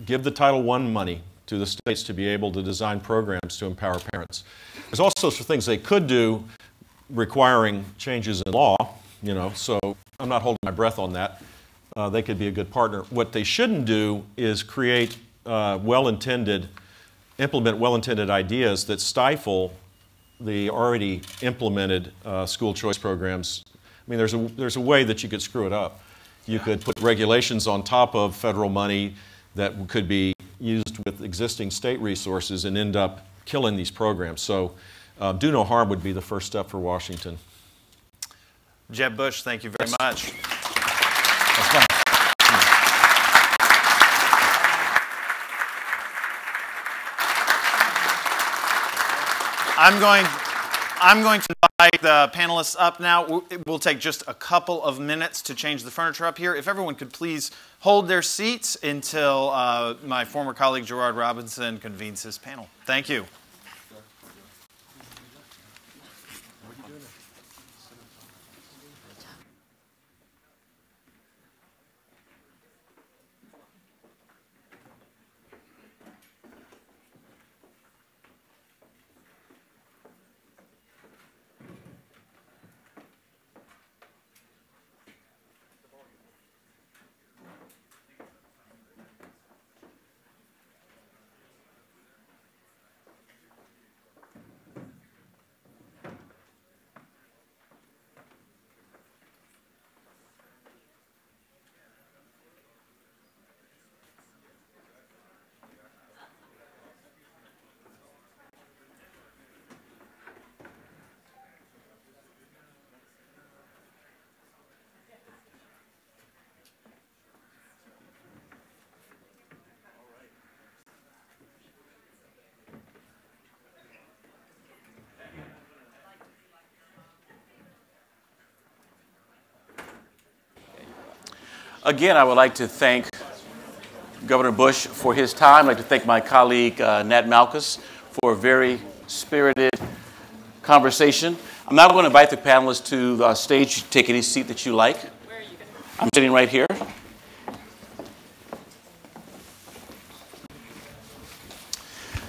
give the Title I money to the states to be able to design programs to empower parents. There's all sorts of things they could do requiring changes in law. So I'm not holding my breath on that. They could be a good partner. What they shouldn't do is create implement well-intended ideas that stifle the already implemented school choice programs. I mean, there's a way that you could screw it up. You could put regulations on top of federal money that could be used with existing state resources and end up killing these programs. So do no harm would be the first step for Washington. Jeb Bush, thank you very much. I'm going to invite the panelists up now. We'll take just a couple of minutes to change the furniture up here. If everyone could please hold their seats until my former colleague Gerard Robinson convenes his panel. Thank you. Again, I would like to thank Governor Bush for his time. I'd like to thank my colleague, Nat Malkus, for a very spirited conversation. I'm now going to invite the panelists to the stage. Take any seat that you like. Where are you going? I'm sitting right here.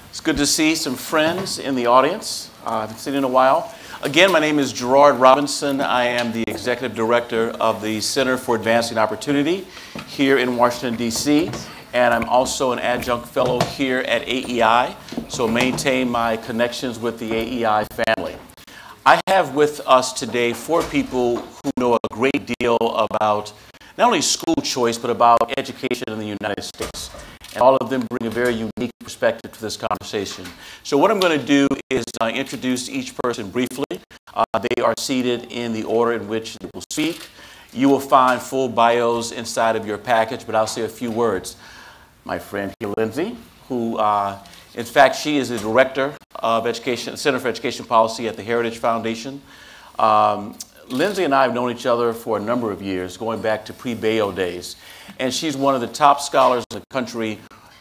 It's good to see some friends in the audience. I haven't seen in a while. Again, my name is Gerard Robinson. I am the Executive Director of the Center for Advancing Opportunity here in Washington, D.C., and I'm also an adjunct fellow here at AEI, so maintain my connections with the AEI family. I have with us today 4 people who know a great deal about not only school choice, but about education in the United States. And all of them bring a very unique perspective to this conversation. So what I'm going to do is introduce each person briefly. They are seated in the order in which they will speak. You will find full bios inside of your package, but I'll say a few words. My friend here, Lindsay, who, in fact, she is the Director of Education, Center for Education Policy at the Heritage Foundation. Lindsay and I have known each other for a number of years, going back to pre-Bayo days. And she's one of the top scholars in the country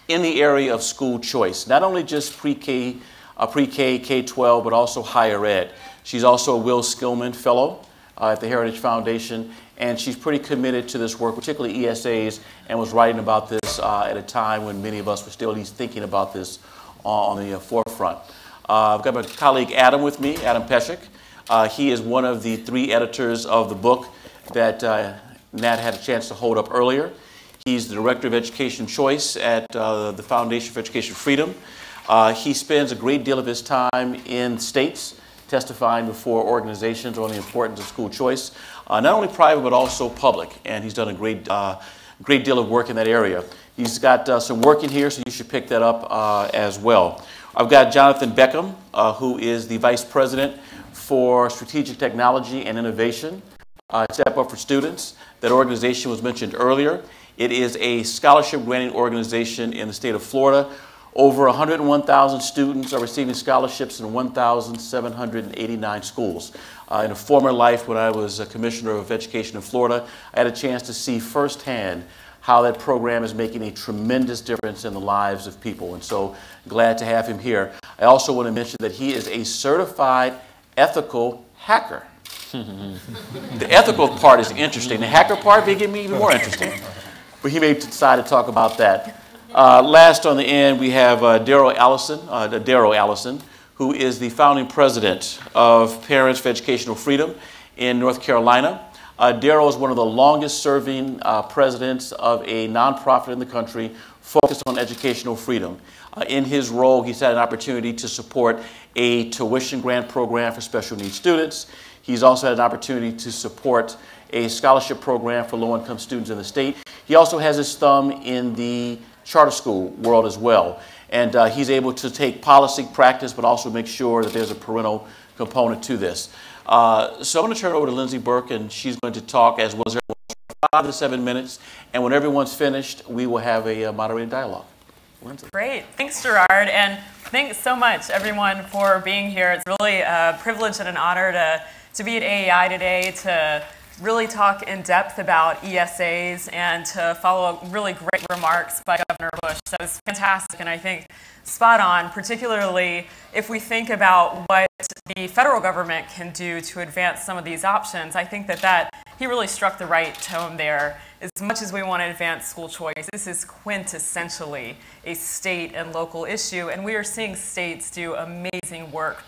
in the area of school choice, not only just pre-K, K-12, but also higher ed. She's also a Will Skillman Fellow at the Heritage Foundation, and she's pretty committed to this work, particularly ESAs, and was writing about this at a time when many of us were still at least thinking about this on the forefront. I've got my colleague Adam with me, Adam Peshek. He is one of the 3 editors of the book that Nat had a chance to hold up earlier. He's the Director of Education Choice at the Foundation for Education Freedom. He spends a great deal of his time in states testifying before organizations on the importance of school choice, not only private but also public, and he's done a great deal of work in that area. He's got some work in here, so you should pick that up as well. I've got Jonathan Beckham, who is the Vice President for Strategic Technology and Innovation at Step Up for Students. That organization was mentioned earlier. It is a scholarship granting organization in the state of Florida. Over 101,000 students are receiving scholarships in 1,789 schools. In a former life, when I was a Commissioner of Education in Florida, I had a chance to see firsthand how that program is making a tremendous difference in the lives of people. And so glad to have him here. I also want to mention that he is a certified ethical hacker. The ethical part is interesting. The hacker part may get me even more interesting. But he may decide to talk about that. Last on the end, we have Darrell Allison, who is the founding president of Parents for Educational Freedom in North Carolina. Darrell is one of the longest serving presidents of a nonprofit in the country focused on educational freedom. In his role, he's had an opportunity to support a tuition grant program for special needs students. He's also had an opportunity to support a scholarship program for low-income students in the state. He also has his thumb in the charter school world as well. And he's able to take policy practice, but also make sure that there's a parental component to this. So I'm going to turn it over to Lindsay Burke, and she's going to talk as well as everyone for 5 to 7 minutes. And when everyone's finished, we will have a moderated dialogue. Lindsay. Great. Thanks, Gerard. And Thanks so much, everyone, for being here. It's really a privilege and an honor to be at AEI today, to really talk in depth about ESAs and to follow really great remarks by Governor Bush. That was fantastic and I think spot on, particularly if we think about what the federal government can do to advance some of these options. I think that he really struck the right tone there. As much as we want to advance school choice, this is quintessentially a state and local issue, and we are seeing states do amazing work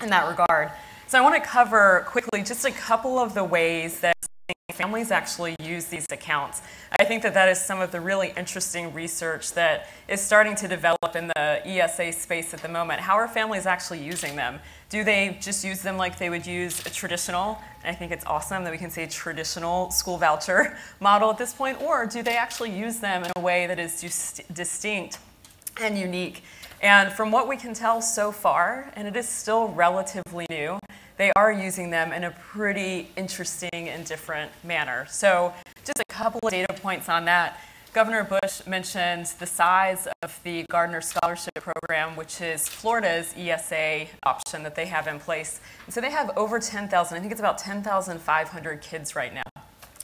in that regard. So I want to cover quickly just a couple of the ways that families actually use these accounts. I think that is some of the really interesting research that is starting to develop in the ESA space at the moment. How are families actually using them? Do they just use them like they would use a traditional, and I think it's awesome that we can say traditional school voucher model at this point, or do they actually use them in a way that is distinct and unique? And from what we can tell so far, and it is still relatively new, they are using them in a pretty interesting and different manner. So just a couple of data points on that. Governor Bush mentioned the size of the Gardner Scholarship Program, which is Florida's ESA option that they have in place. And so they have over 10,000, I think it's about 10,500 kids right now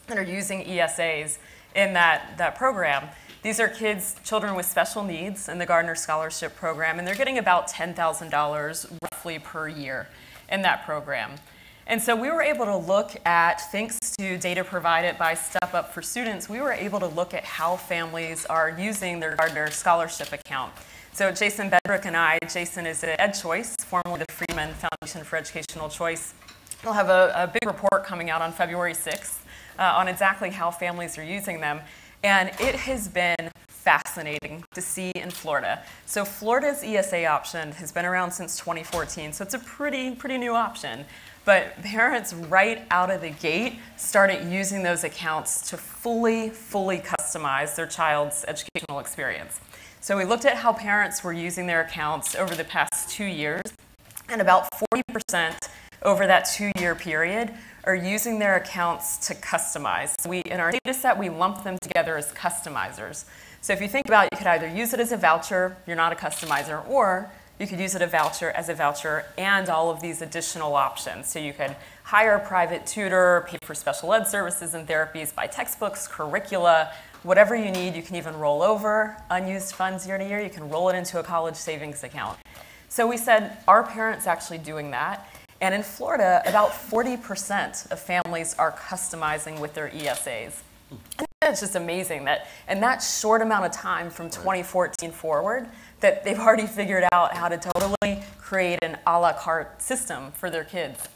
that are using ESAs in that program. These are children with special needs in the Gardner Scholarship Program, and they're getting about $10,000 roughly per year in that program. And so we were able to look at, thanks to data provided by Step Up for Students, we were able to look at how families are using their Gardner Scholarship account. So Jason Bedrick and I, Jason is at EdChoice, formerly the Freeman Foundation for Educational Choice. We'll have a big report coming out on February 6th on exactly how families are using them. And it has been fascinating to see in Florida. So Florida's ESA option has been around since 2014, so it's a pretty new option. But parents right out of the gate started using those accounts to fully customize their child's educational experience. So we looked at how parents were using their accounts over the past 2 years, and about 40% over that 2-year period are using their accounts to customize. In our data set, we lump them together as customizers. So if you think about it, you could either use it as a voucher, you're not a customizer, or you could use it as a voucher and all of these additional options. So you could hire a private tutor, pay for special ed services and therapies, buy textbooks, curricula, whatever you need. You can even roll over unused funds year to year. You can roll it into a college savings account. So we said, are parents actually doing that? And in Florida, about 40% of families are customizing with their ESAs. And it's just amazing that in that short amount of time from 2014 forward, that they've already figured out how to totally create an a la carte system for their kids.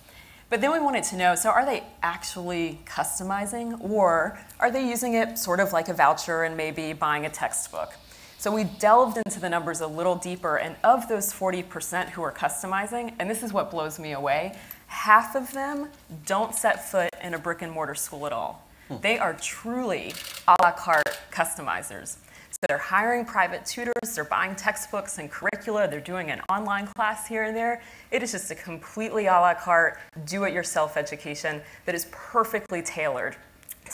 But then we wanted to know, so are they actually customizing, or are they using it sort of like a voucher and maybe buying a textbook? So we delved into the numbers a little deeper, and of those 40% who are customizing, and this is what blows me away, half of them don't set foot in a brick and mortar school at all. They are truly a la carte customizers. So they're hiring private tutors, they're buying textbooks and curricula, they're doing an online class here and there. It is just a completely a la carte, do-it-yourself education that is perfectly tailored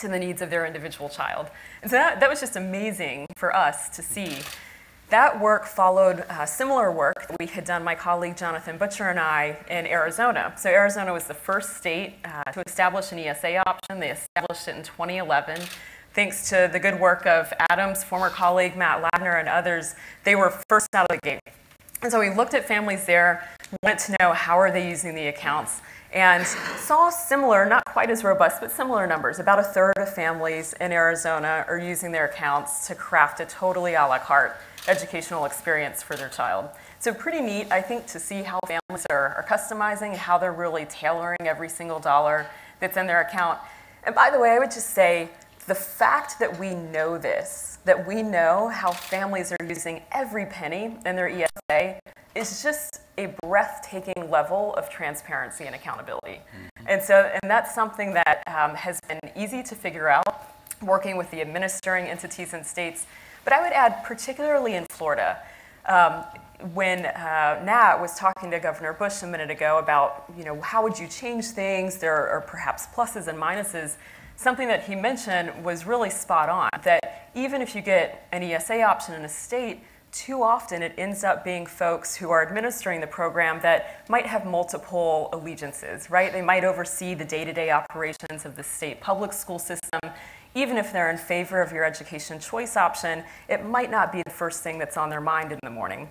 to the needs of their individual child. And so that was just amazing for us to see. That work followed similar work that we had done, my colleague Jonathan Butcher and I, in Arizona. So Arizona was the first state to establish an ESA option. They established it in 2011. Thanks to the good work of Adam's former colleague, Matt Ladner, and others, they were first out of the gate. And so we looked at families there, wanted to know how are they using the accounts, and saw similar, not quite as robust, but similar numbers. About a third of families in Arizona are using their accounts to craft a totally a la carte educational experience for their child. So pretty neat, I think, to see how families are customizing, how they're really tailoring every single dollar that's in their account. And by the way, I would just say, the fact that we know this, that we know how families are using every penny in their ESA, is just a breathtaking level of transparency and accountability. And that's something that has been easy to figure out, working with the administering entities and states. But I would add, particularly in Florida, when Nat was talking to Governor Bush a minute ago about, how would you change things? There are perhaps pluses and minuses. Something that he mentioned was really spot on, that even if you get an ESA option in a state, too often it ends up being folks who are administering the program that might have multiple allegiances, right? They might oversee the day-to-day operations of the state public school system. Even if they're in favor of your education choice option, it might not be the first thing that's on their mind in the morning.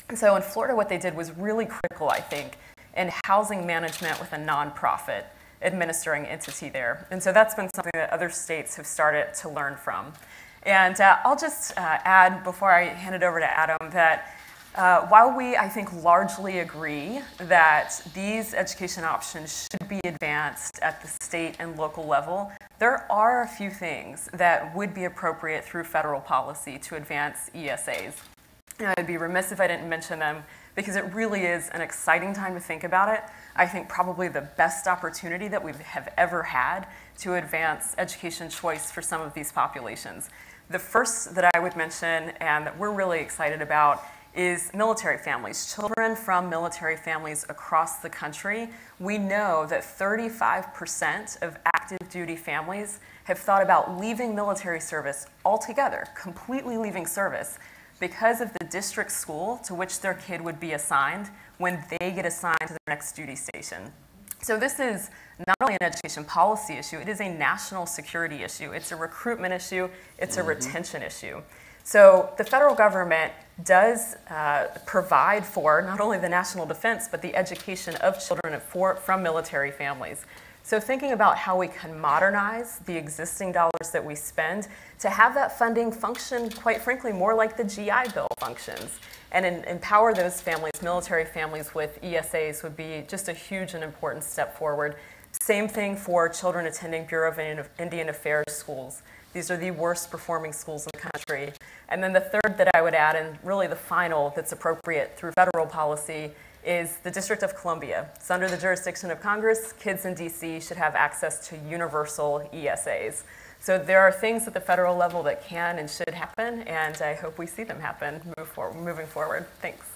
And so in Florida, what they did was really critical, I think, in housing management with a nonprofit administering entity there. And so that's been something that other states have started to learn from. And I'll just add, before I hand it over to Adam, that while we, I think, largely agree that these education options should be advanced at the state and local level, there are a few things that would be appropriate through federal policy to advance ESAs. And I'd be remiss if I didn't mention them, because it really is an exciting time to think about it. I think probably the best opportunity that we have ever had to advance education choice for some of these populations. The first that I would mention, and that we're really excited about, is military families, children from military families across the country. We know that 35% of active duty families have thought about leaving military service altogether, completely leaving service, because of the district school to which their kid would be assigned when they get assigned to their next duty station. So this is not only an education policy issue, it is a national security issue. It's a recruitment issue, it's a retention issue. So the federal government does provide for not only the national defense, but the education of children from military families. So thinking about how we can modernize the existing dollars that we spend to have that funding function, quite frankly, more like the GI Bill functions, and empower those families, military families, with ESAs would be just a huge and important step forward. Same thing for children attending Bureau of Indian Affairs schools. These are the worst performing schools in the country. And then the third that I would add, and really the final that's appropriate through federal policy, is the District of Columbia. It's under the jurisdiction of Congress. Kids in DC should have access to universal ESAs. So there are things at the federal level that can and should happen, and I hope we see them happen moving forward. Thanks.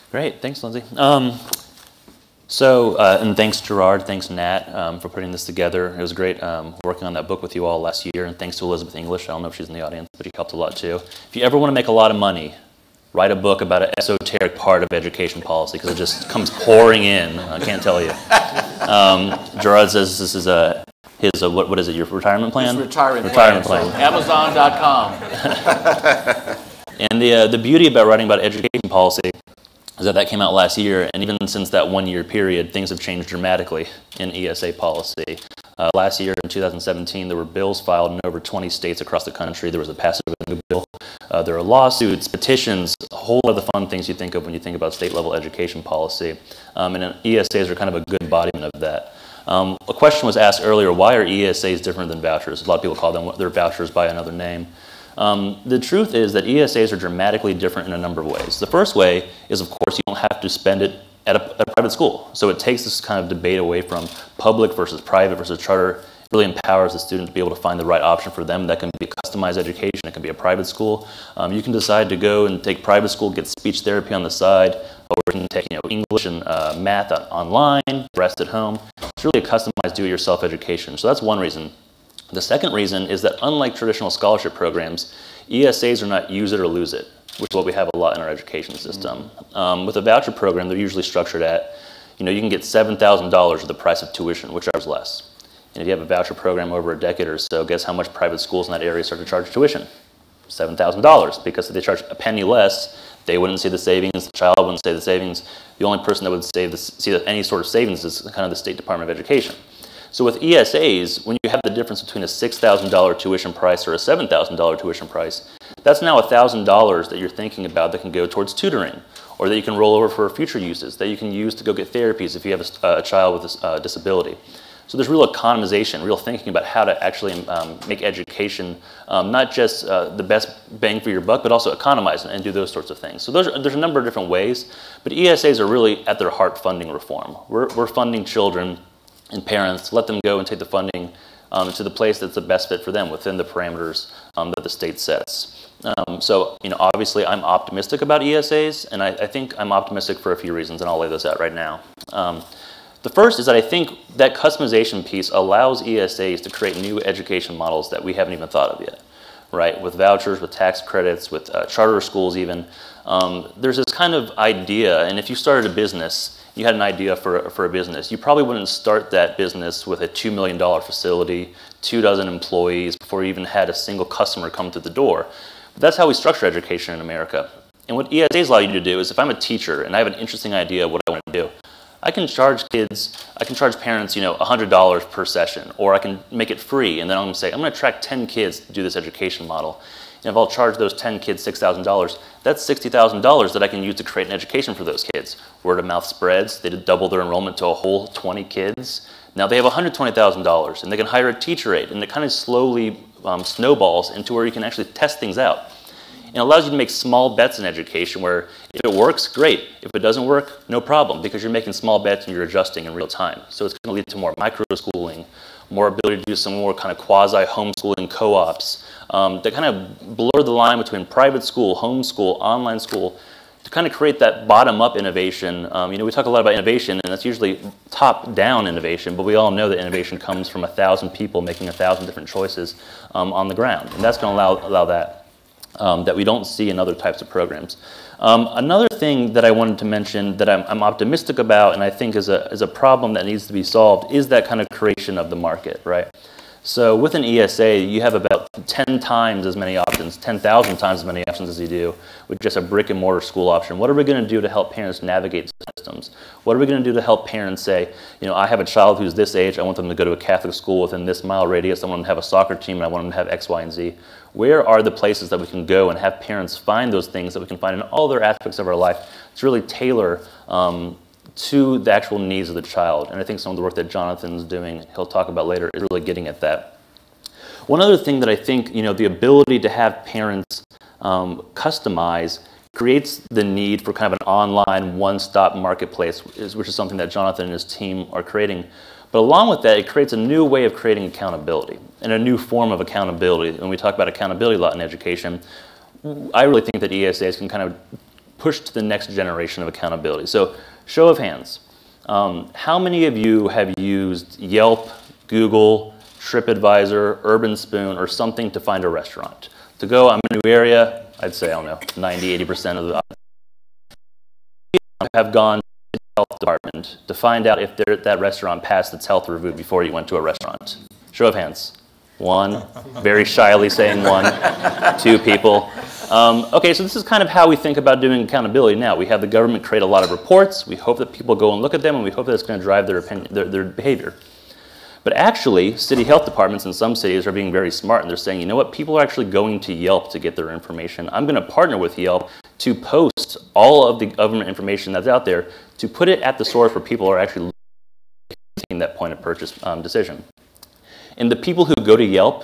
Great, thanks, Lindsay. And thanks, Gerard, thanks, Nat, for putting this together. It was great working on that book with you all last year, and thanks to Elizabeth English. I don't know if she's in the audience, but she helped a lot too. If you ever want to make a lot of money, write a book about an esoteric part of education policy, because it just comes pouring in. I can't tell you. Gerard says this is what is it, your retirement plan? It's retirement plan. So Amazon.com. And the beauty about writing about education policy is that came out last year, and even since that 1 year period, things have changed dramatically in ESA policy. Last year, in 2017, there were bills filed in over 20 states across the country. There was a passage of a new bill. There are lawsuits, petitions, a whole lot of the fun things you think of when you think about state-level education policy. And ESAs are kind of a good embodiment of that. A question was asked earlier, why are ESAs different than vouchers? A lot of people call them their vouchers by another name. The truth is that ESAs are dramatically different in a number of ways. The first way is, of course, you don't have to spend it at a private school. So it takes this kind of debate away from public versus private versus charter. It really empowers the student to be able to find the right option for them. That can be customized education. It can be a private school. You can decide to go and take private school, get speech therapy on the side, or you can take English and math online, rest at home. It's really a customized do-it-yourself education. So that's one reason. The second reason is that unlike traditional scholarship programs, ESAs are not use it or lose it, which is what we have a lot in our education system. With a voucher program, they're usually structured at, you can get $7,000 at the price of tuition, which is less. And if you have a voucher program over a decade or so, guess how much private schools in that area start to charge tuition? $7,000, because if they charge a penny less, they wouldn't see the savings, the child wouldn't see the savings. The only person that would see any sort of savings is kind of the State Department of Education. So with ESAs, when you have the difference between a $6,000 tuition price or a $7,000 tuition price, that's now $1,000 that you're thinking about that can go towards tutoring, or that you can roll over for future uses, that you can use to go get therapies if you have a child with a disability. So there's real economization, real thinking about how to actually make education not just the best bang for your buck, but also economize and do those sorts of things. So there's a number of different ways, but ESAs are really at their heart funding reform. We're funding children and parents to let them go and take the funding to the place that's the best fit for them within the parameters that the state sets. So obviously I'm optimistic about ESAs, and I think I'm optimistic for a few reasons, and I'll lay those out right now. The first is that I think that customization piece allows ESAs to create new education models that we haven't even thought of yet. right? With vouchers, with tax credits, with charter schools even. There's this kind of idea, and if you started a business, you had an idea for a business, you probably wouldn't start that business with a $2 million facility, 24 employees, before you even had a single customer come through the door. But that's how we structure education in America. And what ESAs allow you to do is, if I'm a teacher and I have an interesting idea of what I want to do, I can charge parents, $100 per session, or I can make it free, and then I'm going to say, I'm going to attract 10 kids to do this education model. And if I'll charge those 10 kids $6,000, that's $60,000 that I can use to create an education for those kids. Word of mouth spreads, they double their enrollment to a whole 20 kids. Now they have $120,000, and they can hire a teacher aide, and it kind of slowly snowballs into where you can actually test things out. And it allows you to make small bets in education where if it works, great. If it doesn't work, no problem, because you're making small bets and you're adjusting in real time. So it's going to lead to more micro-schooling, more ability to do some more kind of quasi-homeschooling co-ops that kind of blur the line between private school, homeschool, online school, to kind of create that bottom-up innovation. We talk a lot about innovation, and that's usually top-down innovation, but we all know that innovation comes from 1,000 people making 1,000 different choices on the ground. And that's going to allow that. That we don't see in other types of programs. Another thing that I wanted to mention that I'm optimistic about and I think is a problem that needs to be solved is that kind of creation of the market, right? So with an ESA, you have about 10 times as many options, 10,000 times as many options as you do with just a brick and mortar school option. What are we going to do to help parents navigate systems? What are we going to do to help parents say, I have a child who's this age, I want them to go to a Catholic school within this mile radius, I want them to have a soccer team, and I want them to have X, Y, and Z. Where are the places that we can go and have parents find those things that we can find in all other aspects of our life to really tailor to the actual needs of the child? And I think some of the work that Jonathan's doing, he'll talk about later, is really getting at that. One other thing that I think, the ability to have parents customize creates the need for kind of an online one-stop marketplace, which is something that Jonathan and his team are creating. But along with that, it creates a new way of creating accountability and a new form of accountability. When we talk about accountability a lot in education, I really think that ESAs can kind of push to the next generation of accountability. So, show of hands. How many of you have used Yelp, Google, TripAdvisor, Urban Spoon, or something to find a restaurant? To go, I'm in a new area, I'd say, 90, 80% of the have gone to the health department to find out if that restaurant passed its health review before you went to a restaurant. Show of hands. One, very shyly saying one, two people. Okay, so this is kind of how we think about doing accountability now. We have the government create a lot of reports. We hope that people go and look at them, and we hope that it's going to drive their behavior. But actually, city health departments in some cities are being very smart, and they're saying, you know what, people are actually going to Yelp to get their information. I'm going to partner with Yelp to post all of the government information that's out there to put it at the source where people are actually taking that point of purchase decision. And the people who go to Yelp,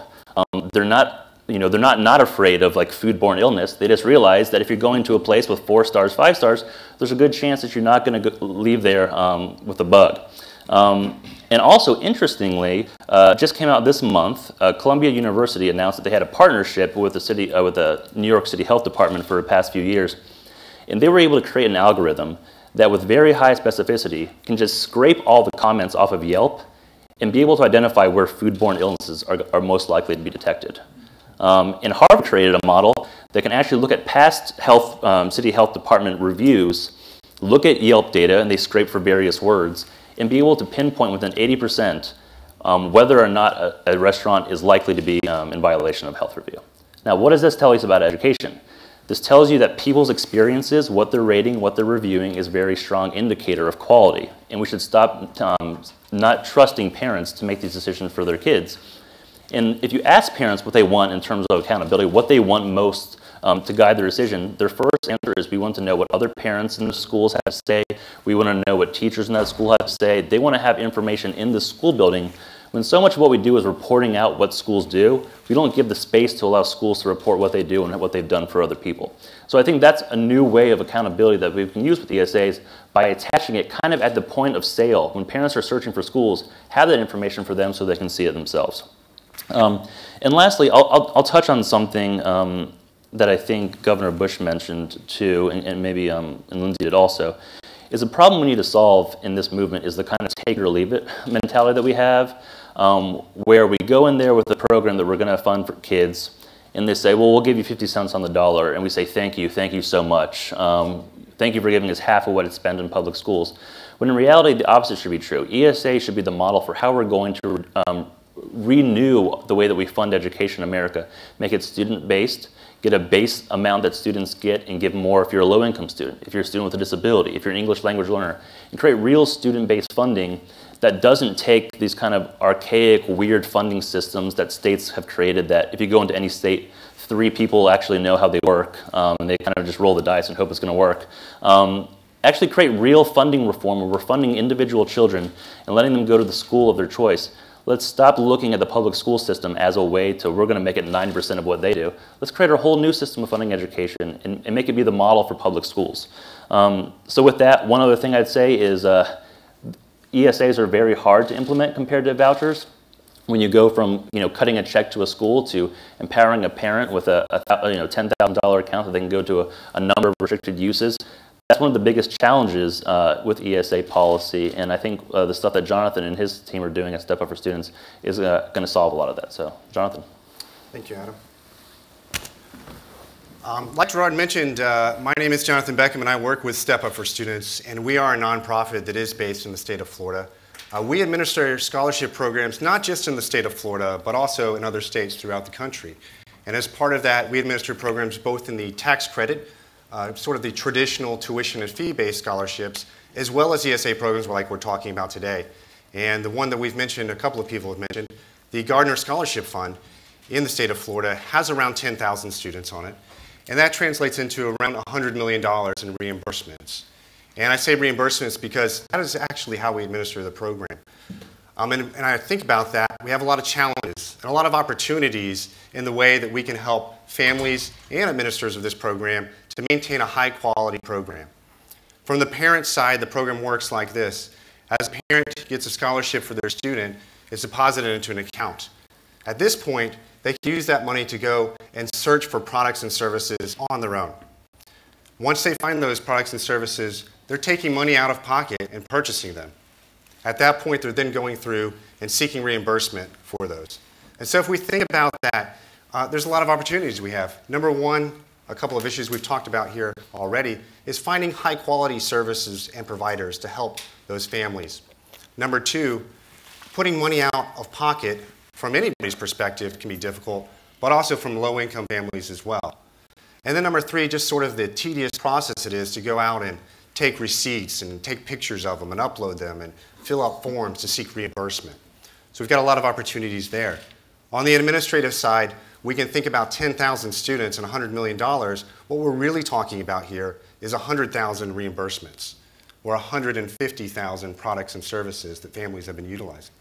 they're not afraid of like foodborne illness. They just realize that if you're going to a place with 4 stars, 5 stars, there's a good chance that you're not going to leave there with a bug. And also, interestingly, just came out this month, Columbia University announced that they had a partnership with the New York City Health Department for the past few years. And they were able to create an algorithm that with very high specificity can just scrape all the comments off of Yelp and be able to identify where foodborne illnesses are most likely to be detected. And Harvard created a model that can actually look at past city health department reviews, look at Yelp data, and they scrape for various words, and be able to pinpoint within 80% whether or not a restaurant is likely to be in violation of health review. Now, what does this tell us about education? This tells you that people's experiences, what they're rating, what they're reviewing, is a very strong indicator of quality. And we should stop not trusting parents to make these decisions for their kids. And if you ask parents what they want in terms of accountability, what they want most to guide their decision, their first answer is we want to know what other parents in the schools have to say. We want to know what teachers in that school have to say. They want to have information in the school building. When so much of what we do is reporting out what schools do, we don't give the space to allow schools to report what they do and what they've done for other people. So I think that's a new way of accountability that we can use with ESAs by attaching it kind of at the point of sale. When parents are searching for schools, have that information for them so they can see it themselves. And lastly, I'll touch on something that I think Governor Bush mentioned too, and maybe and Lindsay did also, is the problem we need to solve in this movement is the kind of take it or leave it mentality that we have, where we go in there with a program that we're going to fund for kids, and they say, well, we'll give you 50 cents on the dollar, and we say, thank you so much. Thank you for giving us half of what it's spent in public schools. When in reality, the opposite should be true. ESA should be the model for how we're going to renew the way that we fund education in America. Make it student-based, get a base amount that students get, and give more if you're a low-income student, if you're a student with a disability, if you're an English language learner, and create real student-based funding that doesn't take these kind of archaic, weird funding systems that states have created that if you go into any state, 3 people actually know how they work, and they kind of just roll the dice and hope it's going to work. Actually create real funding reform where we're funding individual children and letting them go to the school of their choice. Let's stop looking at the public school system as a way to, we're going to make it 90% of what they do. Let's create a whole new system of funding education and make it be the model for public schools. So with that, one other thing I'd say is ESAs are very hard to implement compared to vouchers. When you go from cutting a check to a school to empowering a parent with a $10,000 account that they can go to a number of restricted uses, that's one of the biggest challenges with ESA policy, and I think the stuff that Jonathan and his team are doing at Step Up for Students is going to solve a lot of that. So, Jonathan. Thank you, Adam. Like Gerard mentioned, my name is Jonathan Beckham, and I work with Step Up for Students, and we are a nonprofit that is based in the state of Florida. We administer scholarship programs not just in the state of Florida, but also in other states throughout the country. And as part of that, we administer programs both in the tax credit, sort of the traditional tuition and fee-based scholarships, as well as ESA programs like we're talking about today. And the one that we've mentioned, a couple of people have mentioned, the Gardner Scholarship Fund in the state of Florida has around 10,000 students on it. And that translates into around $100 million in reimbursements. And I say reimbursements because that is actually how we administer the program. And I think about that, we have a lot of challenges and a lot of opportunities in the way that we can help families and administrators of this program to maintain a high-quality program. From the parent side, the program works like this. As a parent gets a scholarship for their student, it's deposited into an account. At this point, they can use that money to go and search for products and services on their own. Once they find those products and services, they're taking money out of pocket and purchasing them. At that point, they're then going through and seeking reimbursement for those. And so if we think about that, there's a lot of opportunities we have. Number one, a couple of issues we've talked about here already, is finding high-quality services and providers to help those families. Number two, putting money out of pocket from anybody's perspective can be difficult, but also from low-income families as well. And then number three, just sort of the tedious process it is to go out and take receipts and take pictures of them and upload them and fill out forms to seek reimbursement. So we've got a lot of opportunities there. On the administrative side, we can think about 10,000 students and $100 million. What we're really talking about here is 100,000 reimbursements or 150,000 products and services that families have been utilizing.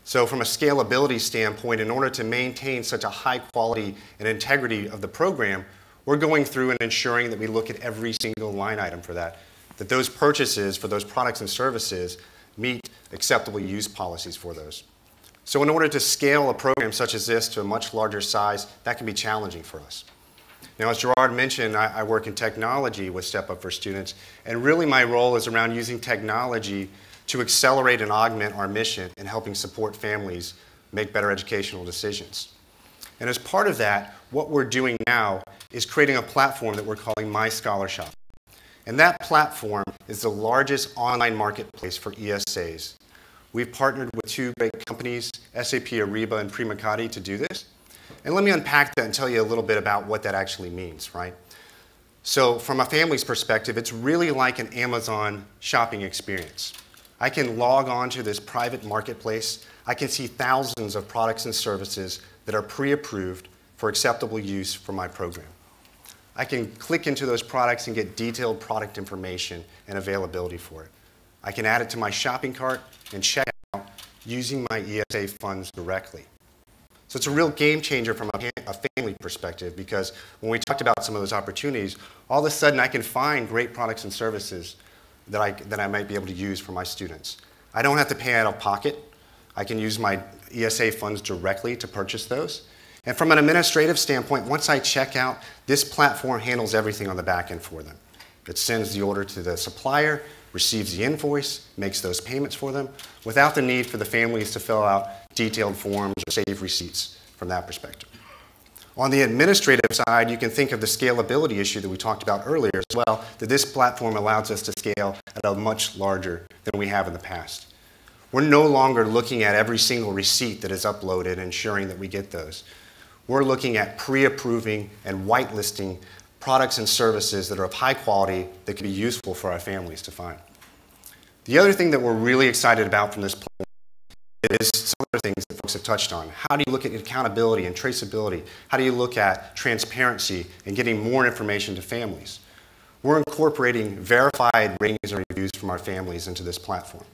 So from a scalability standpoint, in order to maintain such a high quality and integrity of the program, we're going through and ensuring that we look at every single line item for that those purchases for those products and services meet acceptable use policies for those. So in order to scale a program such as this to a much larger size, that can be challenging for us. Now, as Gerard mentioned, I work in technology with Step Up for Students, and really my role is around using technology to accelerate and augment our mission in helping support families make better educational decisions. And as part of that, what we're doing now is creating a platform that we're calling My Scholarshop. And that platform is the largest online marketplace for ESAs. We've partnered with two great companies, SAP Ariba and Primacati, to do this. And let me unpack that and tell you a little bit about what that actually means, right? So from a family's perspective, it's really like an Amazon shopping experience. I can log on to this private marketplace. I can see thousands of products and services that are pre-approved for acceptable use for my program. I can click into those products and get detailed product information and availability for it. I can add it to my shopping cart and check out using my ESA funds directly. So it's a real game changer from a family perspective, because when we talked about some of those opportunities, all of a sudden I can find great products and services that I might be able to use for my students. I don't have to pay out of pocket. I can use my ESA funds directly to purchase those. And from an administrative standpoint, once I check out, this platform handles everything on the back end for them. It sends the order to the supplier, receives the invoice, makes those payments for them, without the need for the families to fill out detailed forms or save receipts from that perspective. On the administrative side, you can think of the scalability issue that we talked about earlier as well, that this platform allows us to scale at a much larger than we have in the past. We're no longer looking at every single receipt that is uploaded and ensuring that we get those. We're looking at pre-approving and whitelisting products and services that are of high quality that can be useful for our families to find. The other thing that we're really excited about from this platform is some other things that folks have touched on. How do you look at accountability and traceability? How do you look at transparency and getting more information to families? We're incorporating verified ratings and reviews from our families into this platform.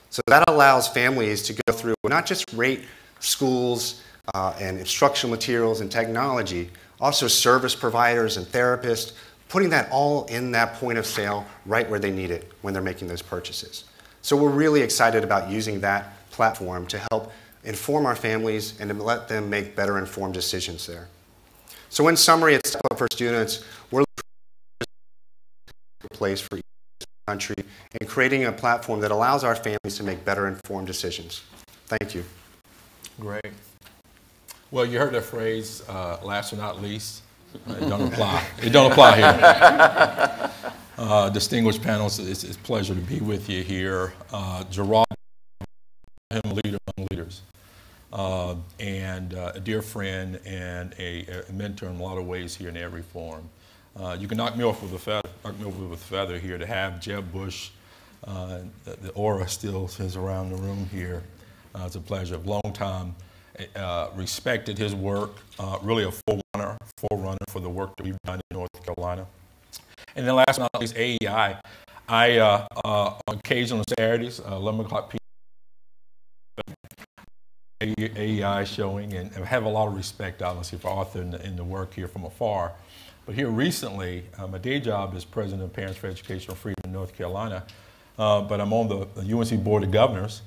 So that allows families to go through not just rate schools and instructional materials and technology, also service providers and therapists, putting that all in that point of sale right where they need it when they're making those purchases. So we're really excited about using that platform to help inform our families and to let them make better informed decisions there. So in summary, at Step Up for Students, we're looking for a place for each country and creating a platform that allows our families to make better informed decisions. Thank you. Great. Well, you heard that phrase, last but not least. It don't apply. It don't apply here. Distinguished panelists, it's a pleasure to be with you here. Gerard, him a leader among leaders, and a dear friend and a mentor in a lot of ways here in every forum. You can knock me off with a feather here to have Jeb Bush. The aura still is around the room here. It's a pleasure. Long time. Respected his work, really a forerunner for the work that we've done in North Carolina. And then last but not least, AEI. On occasional Saturdays, 11 o'clock p.m. AEI showing, and have a lot of respect, obviously, for Arthur and the work here from afar. But here recently, my day job is president of Parents for Educational Freedom in North Carolina, but I'm on the UNC Board of Governors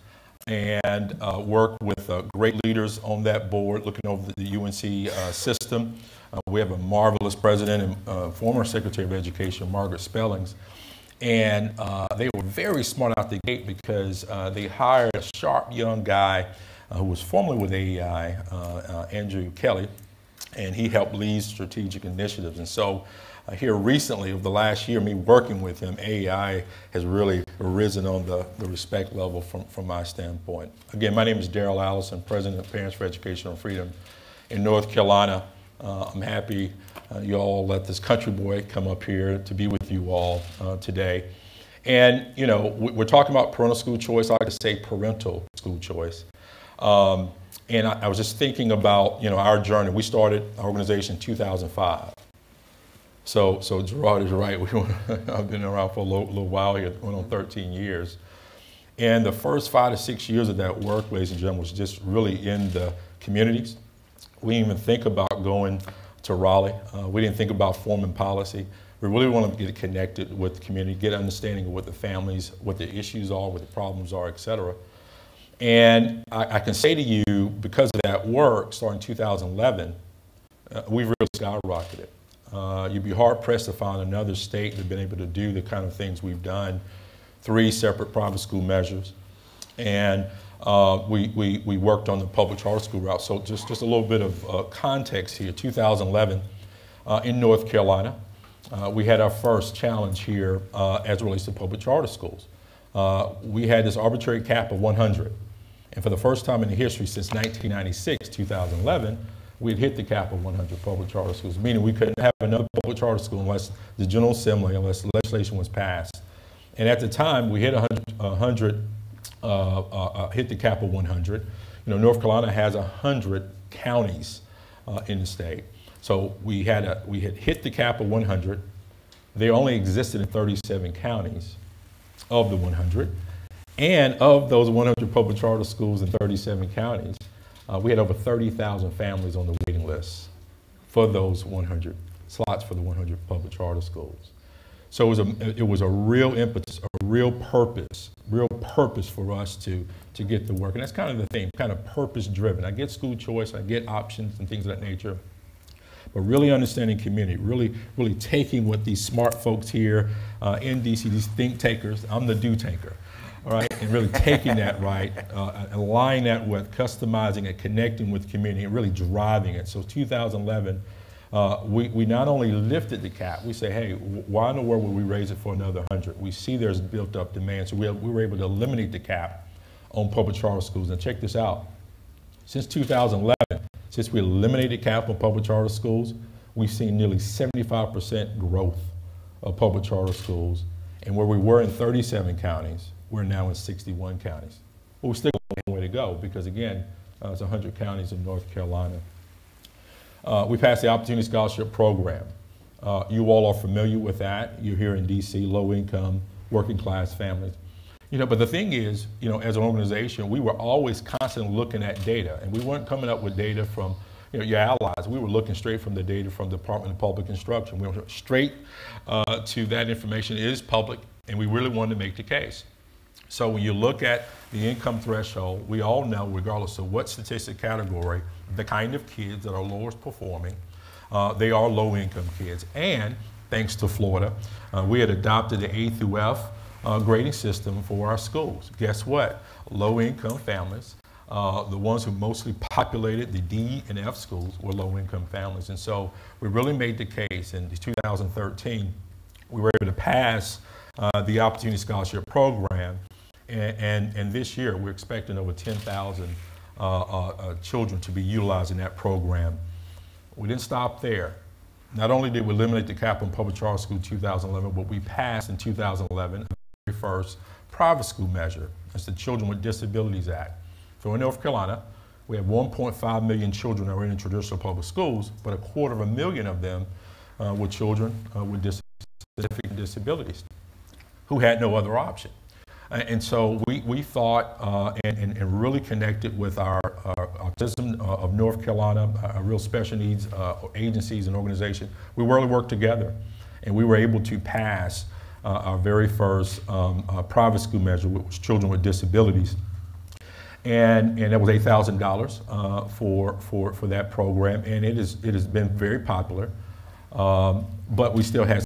and work with great leaders on that board, looking over the UNC system. We have a marvelous president and former Secretary of Education, Margaret Spellings, and they were very smart out the gate because they hired a sharp young guy who was formerly with AEI, Andrew Kelly, and he helped lead strategic initiatives. And so here recently, over the last year, me working with him, AEI has really risen on the respect level from my standpoint. Again, my name is Darrell Allison, President of Parents for Educational Freedom in North Carolina. I'm happy you all let this country boy come up here to be with you all today. And, you know, we're talking about parental school choice. I like to say parental school choice. And I was just thinking about, you know, our journey. We started our organization in 2005. So Gerard is right. I've been around for a little while here, going on 13 years. And the first 5 to 6 years of that work, ladies and gentlemen, was just really in the communities. We didn't even think about going to Raleigh. We didn't think about forming policy. We really want to get connected with the community, get understanding of what the families, what the issues are, what the problems are, et cetera. And I can say to you, because of that work, starting in 2011, we've really skyrocketed. You'd be hard-pressed to find another state that's been able to do the kind of things we've done, 3 separate private school measures. And we worked on the public charter school route. So just a little bit of context here. 2011, in North Carolina, we had our first challenge here as it relates to public charter schools. We had this arbitrary cap of 100. And for the first time in the history since 1996, 2011, we had hit the cap of 100 public charter schools, meaning we couldn't have another public charter school unless the General Assembly, unless legislation was passed. And at the time, we hit hit the cap of 100. You know, North Carolina has 100 counties in the state. So we had hit the cap of 100. They only existed in 37 counties of the 100. And of those 100 public charter schools in 37 counties, we had over 30,000 families on the waiting list for those 100 slots for the 100 public charter schools. So it was a real impetus, a real purpose for us to get the work. And that's kind of the thing, kind of purpose-driven. I get school choice, I get options and things of that nature, but really understanding community, really taking what these smart folks here in DC, these think takers, I'm the do taker, all right, and really taking that right, aligning that with customizing and connecting with community and really driving it. So 2011, we not only lifted the cap, we say, hey, why in the world would we raise it for another 100? We see there's built up demand, so we were able to eliminate the cap on public charter schools. And check this out, since 2011, since we eliminated cap on public charter schools, we've seen nearly 75% growth of public charter schools. And where we were in 37 counties, we're now in 61 counties. But we still have a long way to go because, again, it's 100 counties in North Carolina. We passed the Opportunity Scholarship Program. You all are familiar with that. You're here in D.C., low income, working class families. But the thing is, as an organization, we were always constantly looking at data, and we weren't coming up with data from your allies. We were looking straight from the data from the Department of Public Instruction. We went straight to that information. It is public, and we really wanted to make the case. So when you look at the income threshold, we all know, regardless of what statistic category, the kind of kids that are lowest performing, they are low-income kids. And thanks to Florida, we had adopted the A through F grading system for our schools. Guess what? Low-income families, the ones who mostly populated the D and F schools, were low-income families. And so we really made the case. In 2013, we were able to pass the Opportunity Scholarship Program. And this year, we're expecting over 10,000 children to be utilizing that program. We didn't stop there. Not only did we eliminate the cap on public charter school in 2011, but we passed in 2011 the very first private school measure. It's the Children with Disabilities Act. So in North Carolina, we have 1.5 million children that are in traditional public schools, but 250,000 of them were children with significant disabilities who had no other option. And so we thought and really connected with our Autism of North Carolina, our real special needs agencies and organizations. We really worked together, and we were able to pass our very first private school measure, which was children with disabilities. And that was $8,000 for that program, and it has been very popular, but we still had some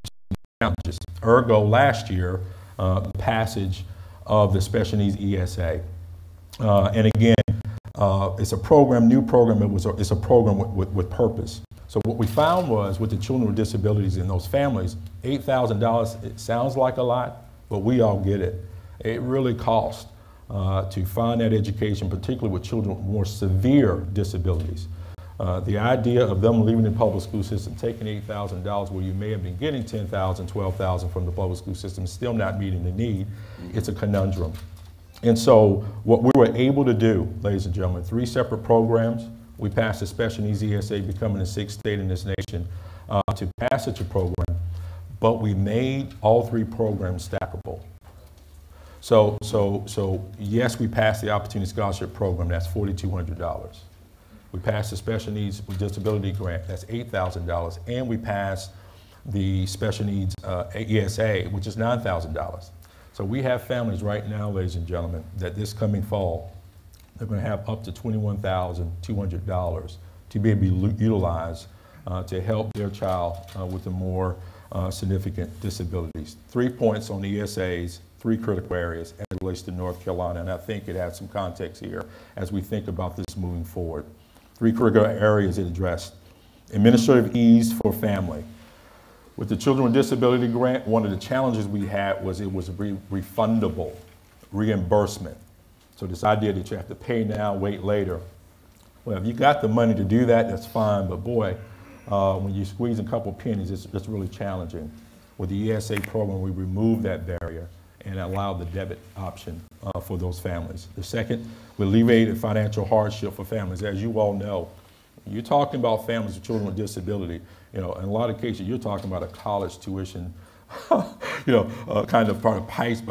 challenges. Ergo, last year, the passage of the special needs ESA. And again, it's a program, new program, it's a program with purpose. So what we found was with the children with disabilities in those families, $8,000, it sounds like a lot, but we all get it. It really costs to find that education, particularly with children with more severe disabilities. The idea of them leaving the public school system, taking $8,000 where you may have been getting $10,000, $12,000 from the public school system, still not meeting the need, it's a conundrum. And so what we were able to do, ladies and gentlemen, 3 separate programs. We passed the Special Needs ESA, becoming the 6th state in this nation to pass such a program, but we made all 3 programs stackable. So yes, we passed the Opportunity Scholarship Program, that's $4,200. We passed the Special Needs with Disability Grant, that's $8,000, and we passed the Special Needs ESA, which is $9,000. So we have families right now, ladies and gentlemen, that this coming fall, they're going to have up to $21,200 to be able to utilize to help their child with the more significant disabilities. 3 points on the ESAs, 3 critical areas as it relates to North Carolina, and I think it has some context here as we think about this moving forward. 3 critical areas it addressed. Administrative ease for family. With the Children with Disability Grant, one of the challenges we had was it was refundable reimbursement. So this idea that you have to pay now, wait later. Well, if you got the money to do that, that's fine, but boy, when you squeeze a couple pennies, it's really challenging. With the ESA program, we removed that barrier and allowed the debit option for those families. The second, we alleviated financial hardship for families. As you all know, you're talking about families with children with disability. In a lot of cases, you're talking about a college tuition, kind of part of price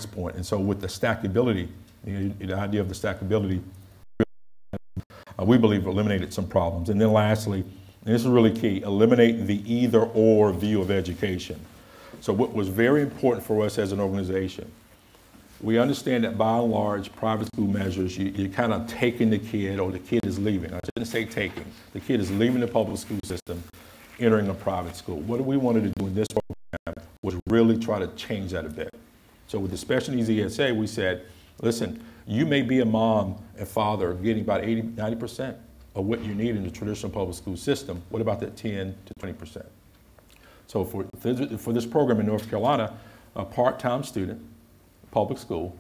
point. And so with the stackability, the idea of the stackability, we believe eliminated some problems. And then lastly, and this is really key, eliminate the either-or view of education. So what was very important for us as an organization, we understand that by and large, private school measures, you're kind of taking the kid, or the kid is leaving. I shouldn't say taking. The kid is leaving the public school system, entering a private school. What we wanted to do in this program was really try to change that a bit. So with the special needs ESA, we said, listen, you may be a mom and father getting about 80, 90% of what you need in the traditional public school system. What about that 10 to 20%? So for this program in North Carolina, a part-time student, public school,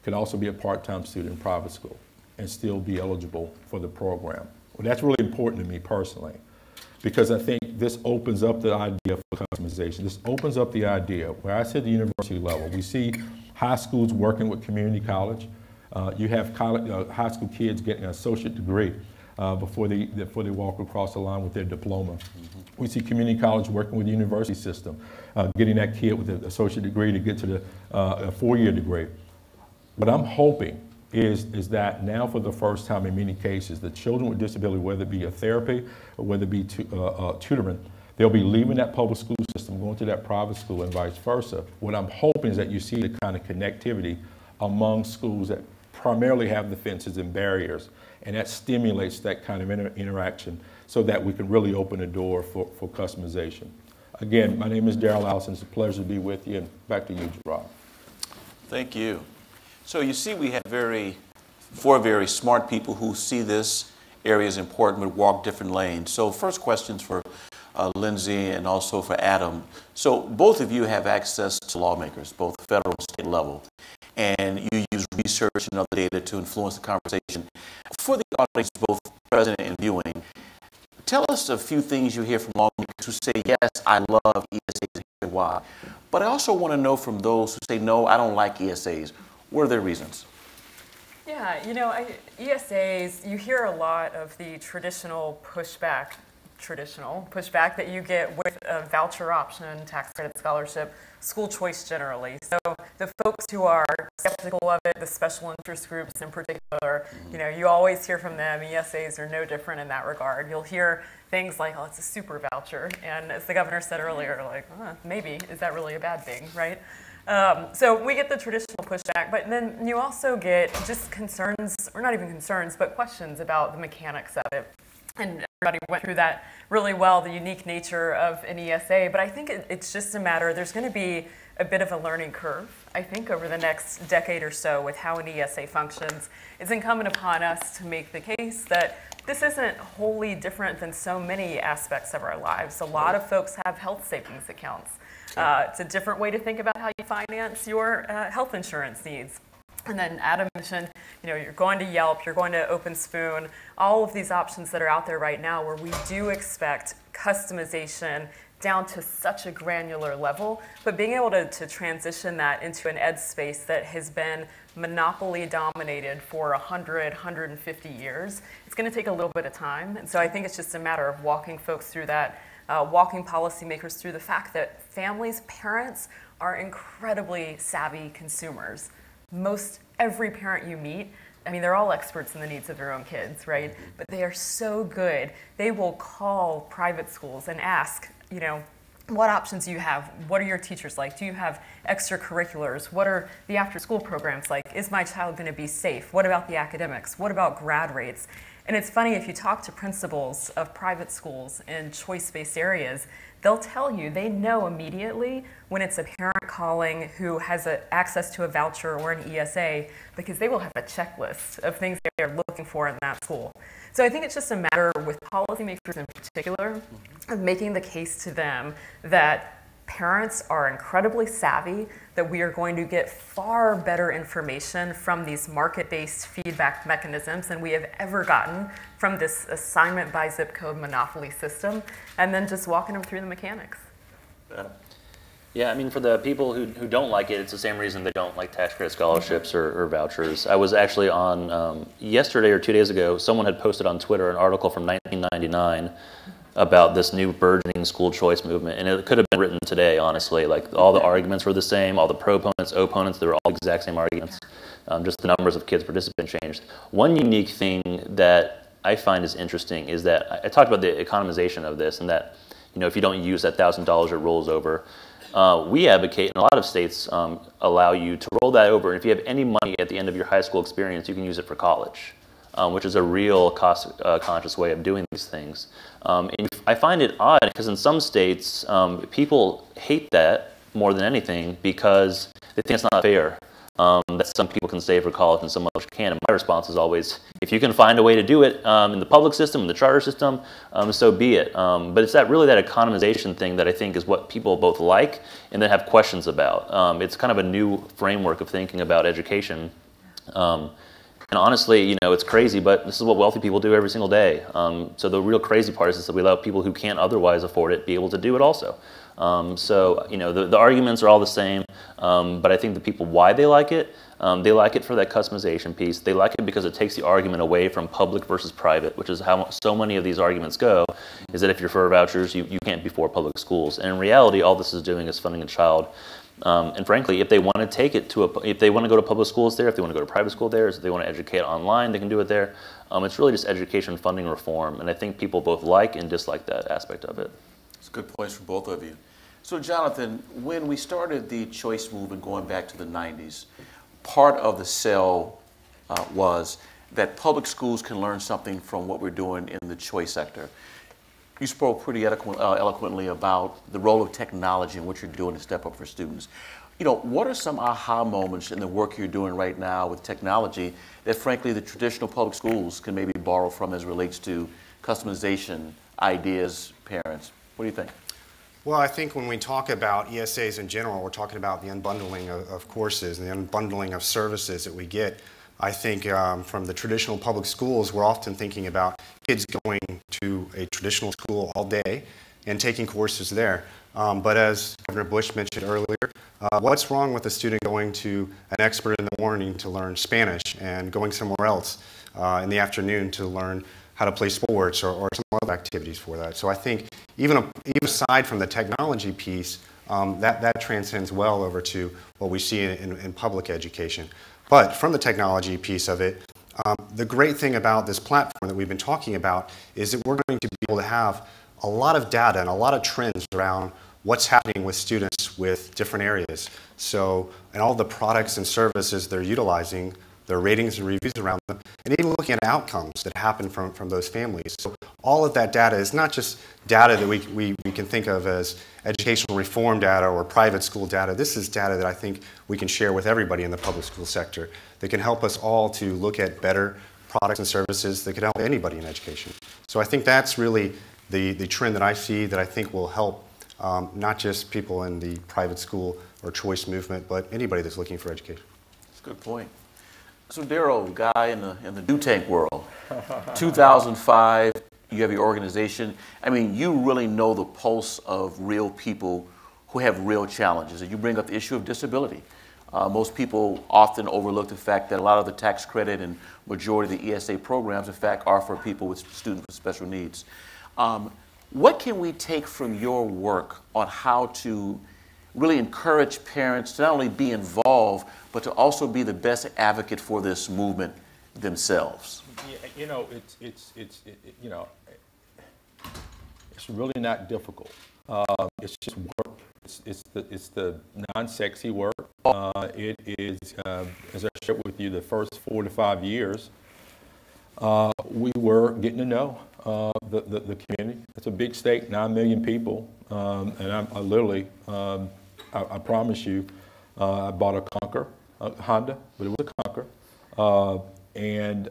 can also be a part-time student in private school and still be eligible for the program. Well, that's really important to me personally, because I think this opens up the idea for customization. This opens up the idea, where I said the university level, we see high schools working with community college. You have high school kids getting an associate degree before they walk across the line with their diploma. Mm-hmm. We see community college working with the university system, getting that kid with an associate degree to get to the a four-year degree. What I'm hoping is that now for the first time in many cases, the children with disability, whether it be a therapy or whether it be tutoring, they'll be leaving that public school system, going to that private school and vice versa. What I'm hoping is that you see the kind of connectivity among schools that primarily have the fences and barriers, and that stimulates that kind of interaction so that we can really open the door for customization. Again, my name is Darrell Allison. It's a pleasure to be with you, and back to you, Gerard. Thank you. So you see we have four very smart people who see this area as important but walk different lanes. So first questions for Lindsay and also for Adam. So both of you have access to lawmakers, both federal and state level, and you use research and other data to influence the conversation. For the audience, both present and viewing, tell us a few things you hear from lawmakers who say, yes, I love ESAs and why. But I also want to know from those who say, no, I don't like ESAs. What are their reasons? Yeah, you know, ESAs, you hear a lot of the traditional pushback that you get with a voucher option, tax credit scholarship, school choice generally. So the folks who are skeptical of it, the special interest groups in particular, you know, you always hear from them, ESAs are no different in that regard. You'll hear things like, oh, it's a super voucher. And as the governor said earlier, like, maybe, is that really a bad thing, right? So we get the traditional pushback, but then you also get just concerns, or not even concerns, but questions about the mechanics of it. And everybody went through that really well, the unique nature of an ESA, but I think it's just a matter, there's going to be a bit of a learning curve, I think, over the next decade or so with how an ESA functions. It's incumbent upon us to make the case that this isn't wholly different than so many aspects of our lives. A lot of folks have health savings accounts. It's a different way to think about how you finance your health insurance needs. And then Adam mentioned, you know, you're going to Yelp, you're going to Open Spoon, all of these options that are out there right now where we do expect customization down to such a granular level, but being able to transition that into an ed space that has been monopoly dominated for 100, 150 years, it's going to take a little bit of time. And so I think it's just a matter of walking folks through that, walking policymakers through the fact that families, parents are incredibly savvy consumers. Most every parent you meet, I mean, they're all experts in the needs of their own kids, right? But they are so good. They will call private schools and ask, you know, what options do you have? What are your teachers like? Do you have extracurriculars? What are the after-school programs like? Is my child going to be safe? What about the academics? What about grad rates? And it's funny, if you talk to principals of private schools in choice-based areas, they'll tell you they know immediately when it's a parent calling who has access to a voucher or an ESA, because they will have a checklist of things they're looking for in that school. So I think it's just a matter with policymakers in particular of making the case to them that parents are incredibly savvy, that we are going to get far better information from these market-based feedback mechanisms than we have ever gotten from this assignment by zip code monopoly system, and then just walking them through the mechanics. Yeah, I mean, for the people who don't like it, it's the same reason they don't like tax credit scholarships or vouchers. I was actually on, yesterday or 2 days ago, someone had posted on Twitter an article from 1999 about this new burgeoning school choice movement, and it could have been written today, honestly. Like, all the arguments were the same, all the proponents, opponents, they were all the exact same arguments. Just the numbers of kids participating changed. One unique thing that I find is interesting is that I talked about the economization of this, and that, you know, if you don't use that $1,000, it rolls over. We advocate, and a lot of states allow you to roll that over, and if you have any money at the end of your high school experience, you can use it for college, which is a real cost-conscious way of doing these things. And I find it odd because in some states, people hate that more than anything because they think it's not fair. That some people can stay for college and some others can't. And my response is always, if you can find a way to do it in the public system, in the charter system, so be it. But it's really that economization thing that I think is what people both like and then have questions about. It's kind of a new framework of thinking about education. And honestly, it's crazy, but this is what wealthy people do every single day. So the real crazy part is that we allow people who can't otherwise afford it be able to do it also. The arguments are all the same, but I think the people, why they like it for that customization piece. They like it because it takes the argument away from public versus private, which is how so many of these arguments go, is that if you're for vouchers, you can't be for public schools. And in reality, all this is doing is funding a child. And frankly, if they want to take it if they want to go to public schools there, if they want to go to private school there, if they want to educate online, they can do it there. It's really just education funding reform, and I think people both like and dislike that aspect of it. It's good points for both of you. So Jonathan, when we started the choice movement going back to the 90s, part of the sell was that public schools can learn something from what we're doing in the choice sector. You spoke pretty eloquently about the role of technology and what you're doing to step up for students. What are some aha moments in the work you're doing right now with technology that, frankly, the traditional public schools can maybe borrow from as it relates to customization, ideas, parents? What do you think? Well, I think when we talk about ESAs in general, we're talking about the unbundling of courses and the unbundling of services that we get. I think from the traditional public schools, we're often thinking about kids going to a traditional school all day and taking courses there. But as Governor Bush mentioned earlier, what's wrong with a student going to an expert in the morning to learn Spanish and going somewhere else in the afternoon to learn how to play sports or some other activities for that? So I think even aside from the technology piece, that transcends well over to what we see in public education. But from the technology piece of it, the great thing about this platform that we've been talking about is that we're going to be able to have a lot of data and a lot of trends around what's happening with students with different areas. So, and all the products and services they're utilizing, their ratings and reviews around them, and even looking at outcomes that happen from those families. So all of that data is not just data that we can think of as educational reform data or private school data. This is data that I think we can share with everybody in the public school sector that can help us all to look at better products and services that can help anybody in education. So I think that's really the trend that I see that I think will help not just people in the private school or choice movement, but anybody that's looking for education. That's a good point. So Daryl, guy in the do tank world, 2005, you have your organization. I mean, you really know the pulse of real people who have real challenges. And you bring up the issue of disability. Most people often overlook the fact that a lot of the tax credit and majority of the ESA programs, in fact, are for people with students with special needs. What can we take from your work on how to really encourage parents to not only be involved, but to also be the best advocate for this movement themselves? Yeah, it's really not difficult. It's just work. It's the non-sexy work. It is, as I shared with you, the first 4 to 5 years, we were getting to know the community. It's a big state, 9 million people, and I literally, I promise you, I bought a Honda, but it was a Conquer, and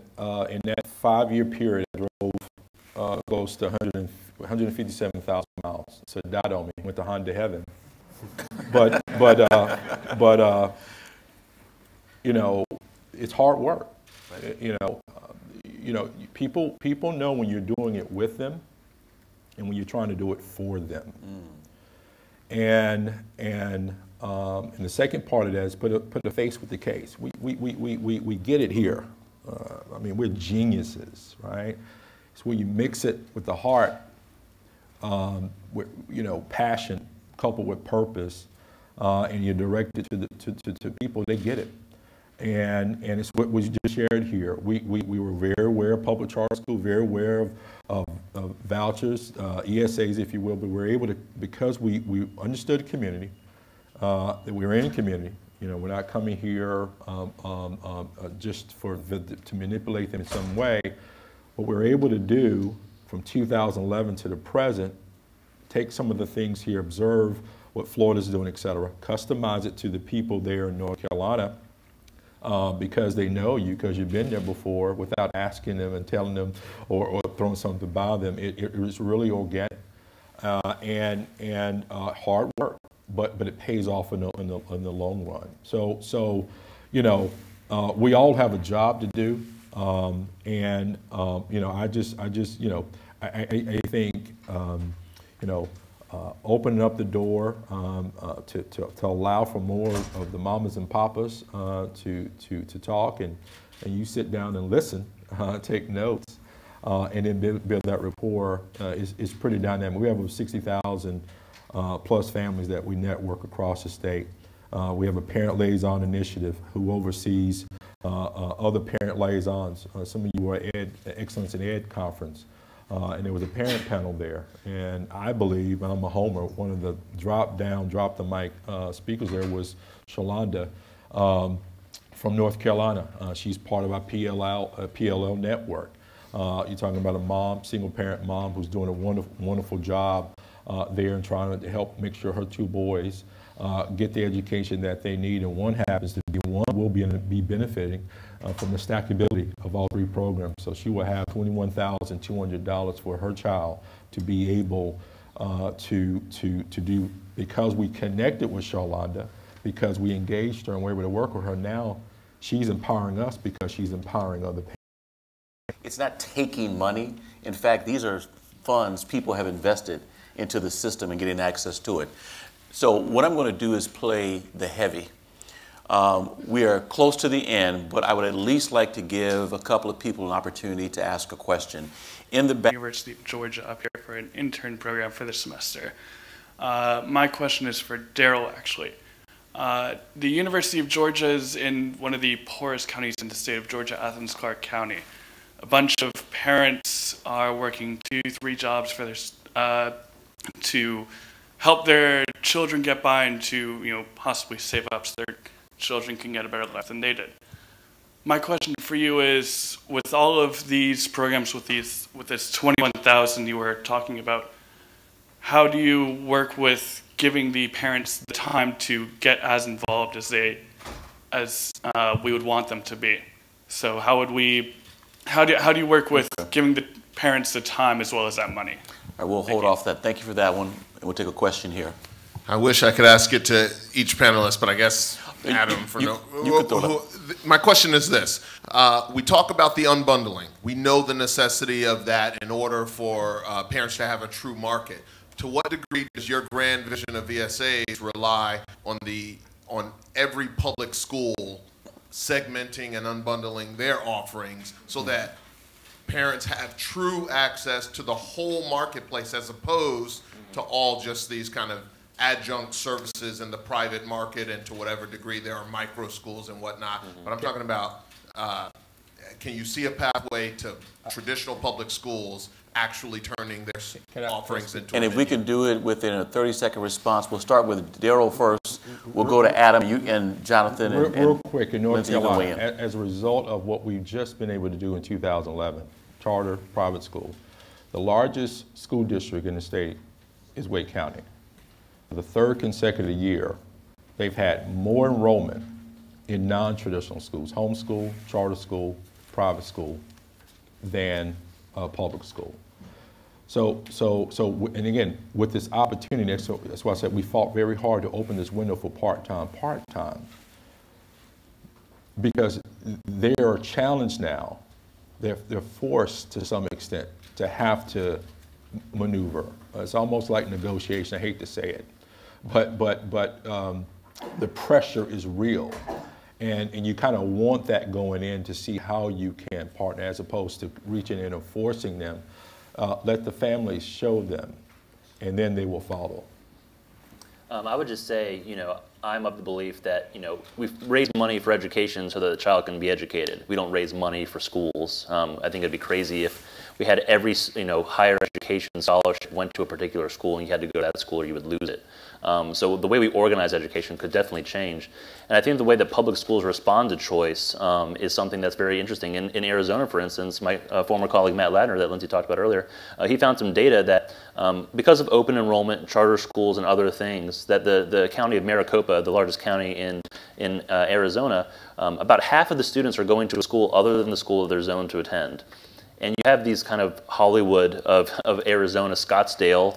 in that 5-year period, I drove close to 157,000 miles. So it died on me, went to Honda heaven. But it's hard work. People know when you're doing it with them, and when you're trying to do it for them. And the second part of that is put a face with the case. We get it here. I mean, we're geniuses, right? It's where you mix it with the heart, with passion coupled with purpose, and you direct it to people. They get it, and it's what was just shared here. We were very aware of public charter school, very aware of vouchers, ESAs, if you will, but we were able to, because we understood the community, that we were in a community. We're not coming here just to manipulate them in some way. What we're able to do from 2011 to the present, take some of the things here, observe what Florida's doing, et cetera. Customize it to the people there in North Carolina because they know you, because you've been there before, without asking them and telling them or throwing something by them. It was really organic and hard work, but it pays off in the long run. So you know, we all have a job to do, you know, I think you know, opening up the door to allow for more of the mamas and papas to talk, and you sit down and listen, take notes, and then build that rapport is pretty dynamic. We have over 60,000 plus families that we network across the state. We have a parent liaison initiative who oversees other parent liaisons. Some of you were at Excellence in Ed conference. And there was a parent panel there, and I believe, and I'm a homer, one of the drop the mic speakers there was Shalonda from North Carolina. She's part of our PLL network. You're talking about a mom, single parent mom, who's doing a wonderful job there and trying to help make sure her two boys get the education that they need, and one happens to be one will be benefiting from the stackability of all three programs. So she will have $21,200 for her child to be able to do, because we connected with Shalonda, because we engaged her and were able to work with her. Now she's empowering us because she's empowering other parents. It's not taking money. In fact, these are funds people have invested into the system and getting access to it. So what I'm going to do is play the heavy. We are close to the end, but I would at least like to give a couple of people an opportunity to ask a question. In the back, University of Georgia up here for an intern program for this semester. My question is for Daryl, actually. The University of Georgia is in one of the poorest counties in the state of Georgia, Athens-Clarke County. A bunch of parents are working 2-3 jobs for their to help their children get by and to, you know, possibly save up so their children can get a better life than they did. My question for you is, with all of these programs, with this 21,000 you were talking about, how do you work with giving the parents the time to get as involved as we would want them to be? So how do you work with giving the parents the time as well as that money? All right, we'll hold off that. Thank you for that one. And we'll take a question here. I wish I could ask it to each panelist, but I guess Adam for you could throw it. My question is this. We talk about the unbundling. We know the necessity of that in order for parents to have a true market. To what degree does your grand vision of ESAs rely on every public school segmenting and unbundling their offerings so that parents have true access to the whole marketplace as opposed to all just these kind of adjunct services in the private market, and to whatever degree there are micro schools and whatnot. But I'm talking about, can you see a pathway to traditional public schools actually turning their offerings into And if we can do it within a 30-second response, we'll start with Daryl first. We'll go to Adam, you and Jonathan. Real quick, in North Lindsay, you can weigh Carolina, as a result of what we've just been able to do in 2011, charter private school, the largest school district in the state is Wake County. For the third consecutive year, they've had more enrollment in non-traditional schools, homeschool, charter school, private school, than public school. So, and again, with this opportunity, that's why I said we fought very hard to open this window for part-time, because they are challenged now. They're forced to some extent to have to maneuver. It's almost like negotiation. I hate to say it, but the pressure is real, and you kind of want that going in to see how you can partner, as opposed to reaching in and forcing them. Let the families show them, and then they will follow. I would just say, you know, I'm of the belief that, you know, we've raised money for education so that the child can be educated. We don't raise money for schools. I think it'd be crazy if we had every higher education scholarship went to a particular school, and you had to go to that school or you would lose it. So the way we organize education could definitely change. And I think the way that public schools respond to choice is something that's very interesting. In Arizona, for instance, my former colleague Matt Ladner that Lindsay talked about earlier, he found some data that because of open enrollment, charter schools, and other things, that the county of Maricopa, the largest county in Arizona, about half of the students are going to a school other than the school of their zone to attend. And you have these kind of Hollywood of Arizona, Scottsdale,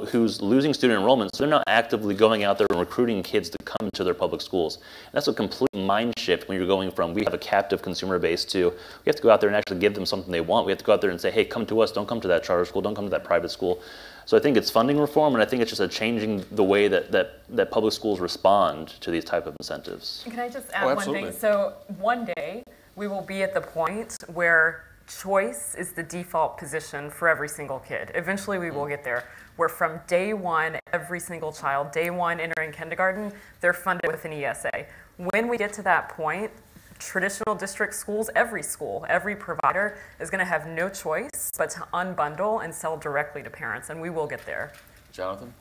who's losing student enrollment, so they're not actively going out there and recruiting kids to come to their public schools. And that's a complete mind shift when you're going from, we have a captive consumer base, to we have to go out there and actually give them something they want. We have to go out there and say, hey, come to us, don't come to that charter school, don't come to that private school. So I think it's funding reform, and I think it's just a changing the way that public schools respond to these type of incentives. Can I just add one thing? So one day we will be at the point where choice is the default position for every single kid. Eventually we will get there, where from day one, every single child, day one entering kindergarten, they're funded with an ESA. When we get to that point, traditional district schools, every provider is going to have no choice but to unbundle and sell directly to parents, and we will get there. Jonathan?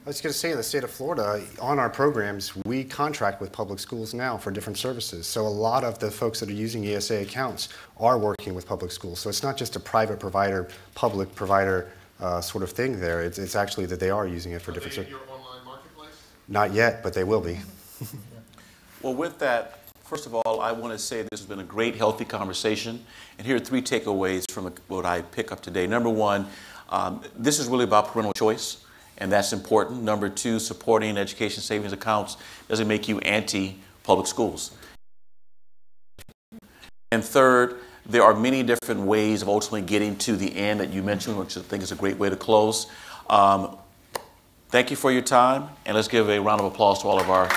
I was going to say, in the state of Florida, on our programs, we contract with public schools now for different services. So a lot of the folks that are using ESA accounts are working with public schools. So it's not just a private provider, public provider sort of thing there. It's actually that they are using it for different services. Your online marketplace? Not yet, but they will be. Well, with that, first of all, I want to say this has been a great, healthy conversation. And here are 3 takeaways from what I pick up today. Number 1, this is really about parental choice, and that's important. Number 2, supporting education savings accounts doesn't make you anti-public schools. And third, there are many different ways of ultimately getting to the end that you mentioned, which I think is a great way to close. Thank you for your time, and let's give a round of applause to all of our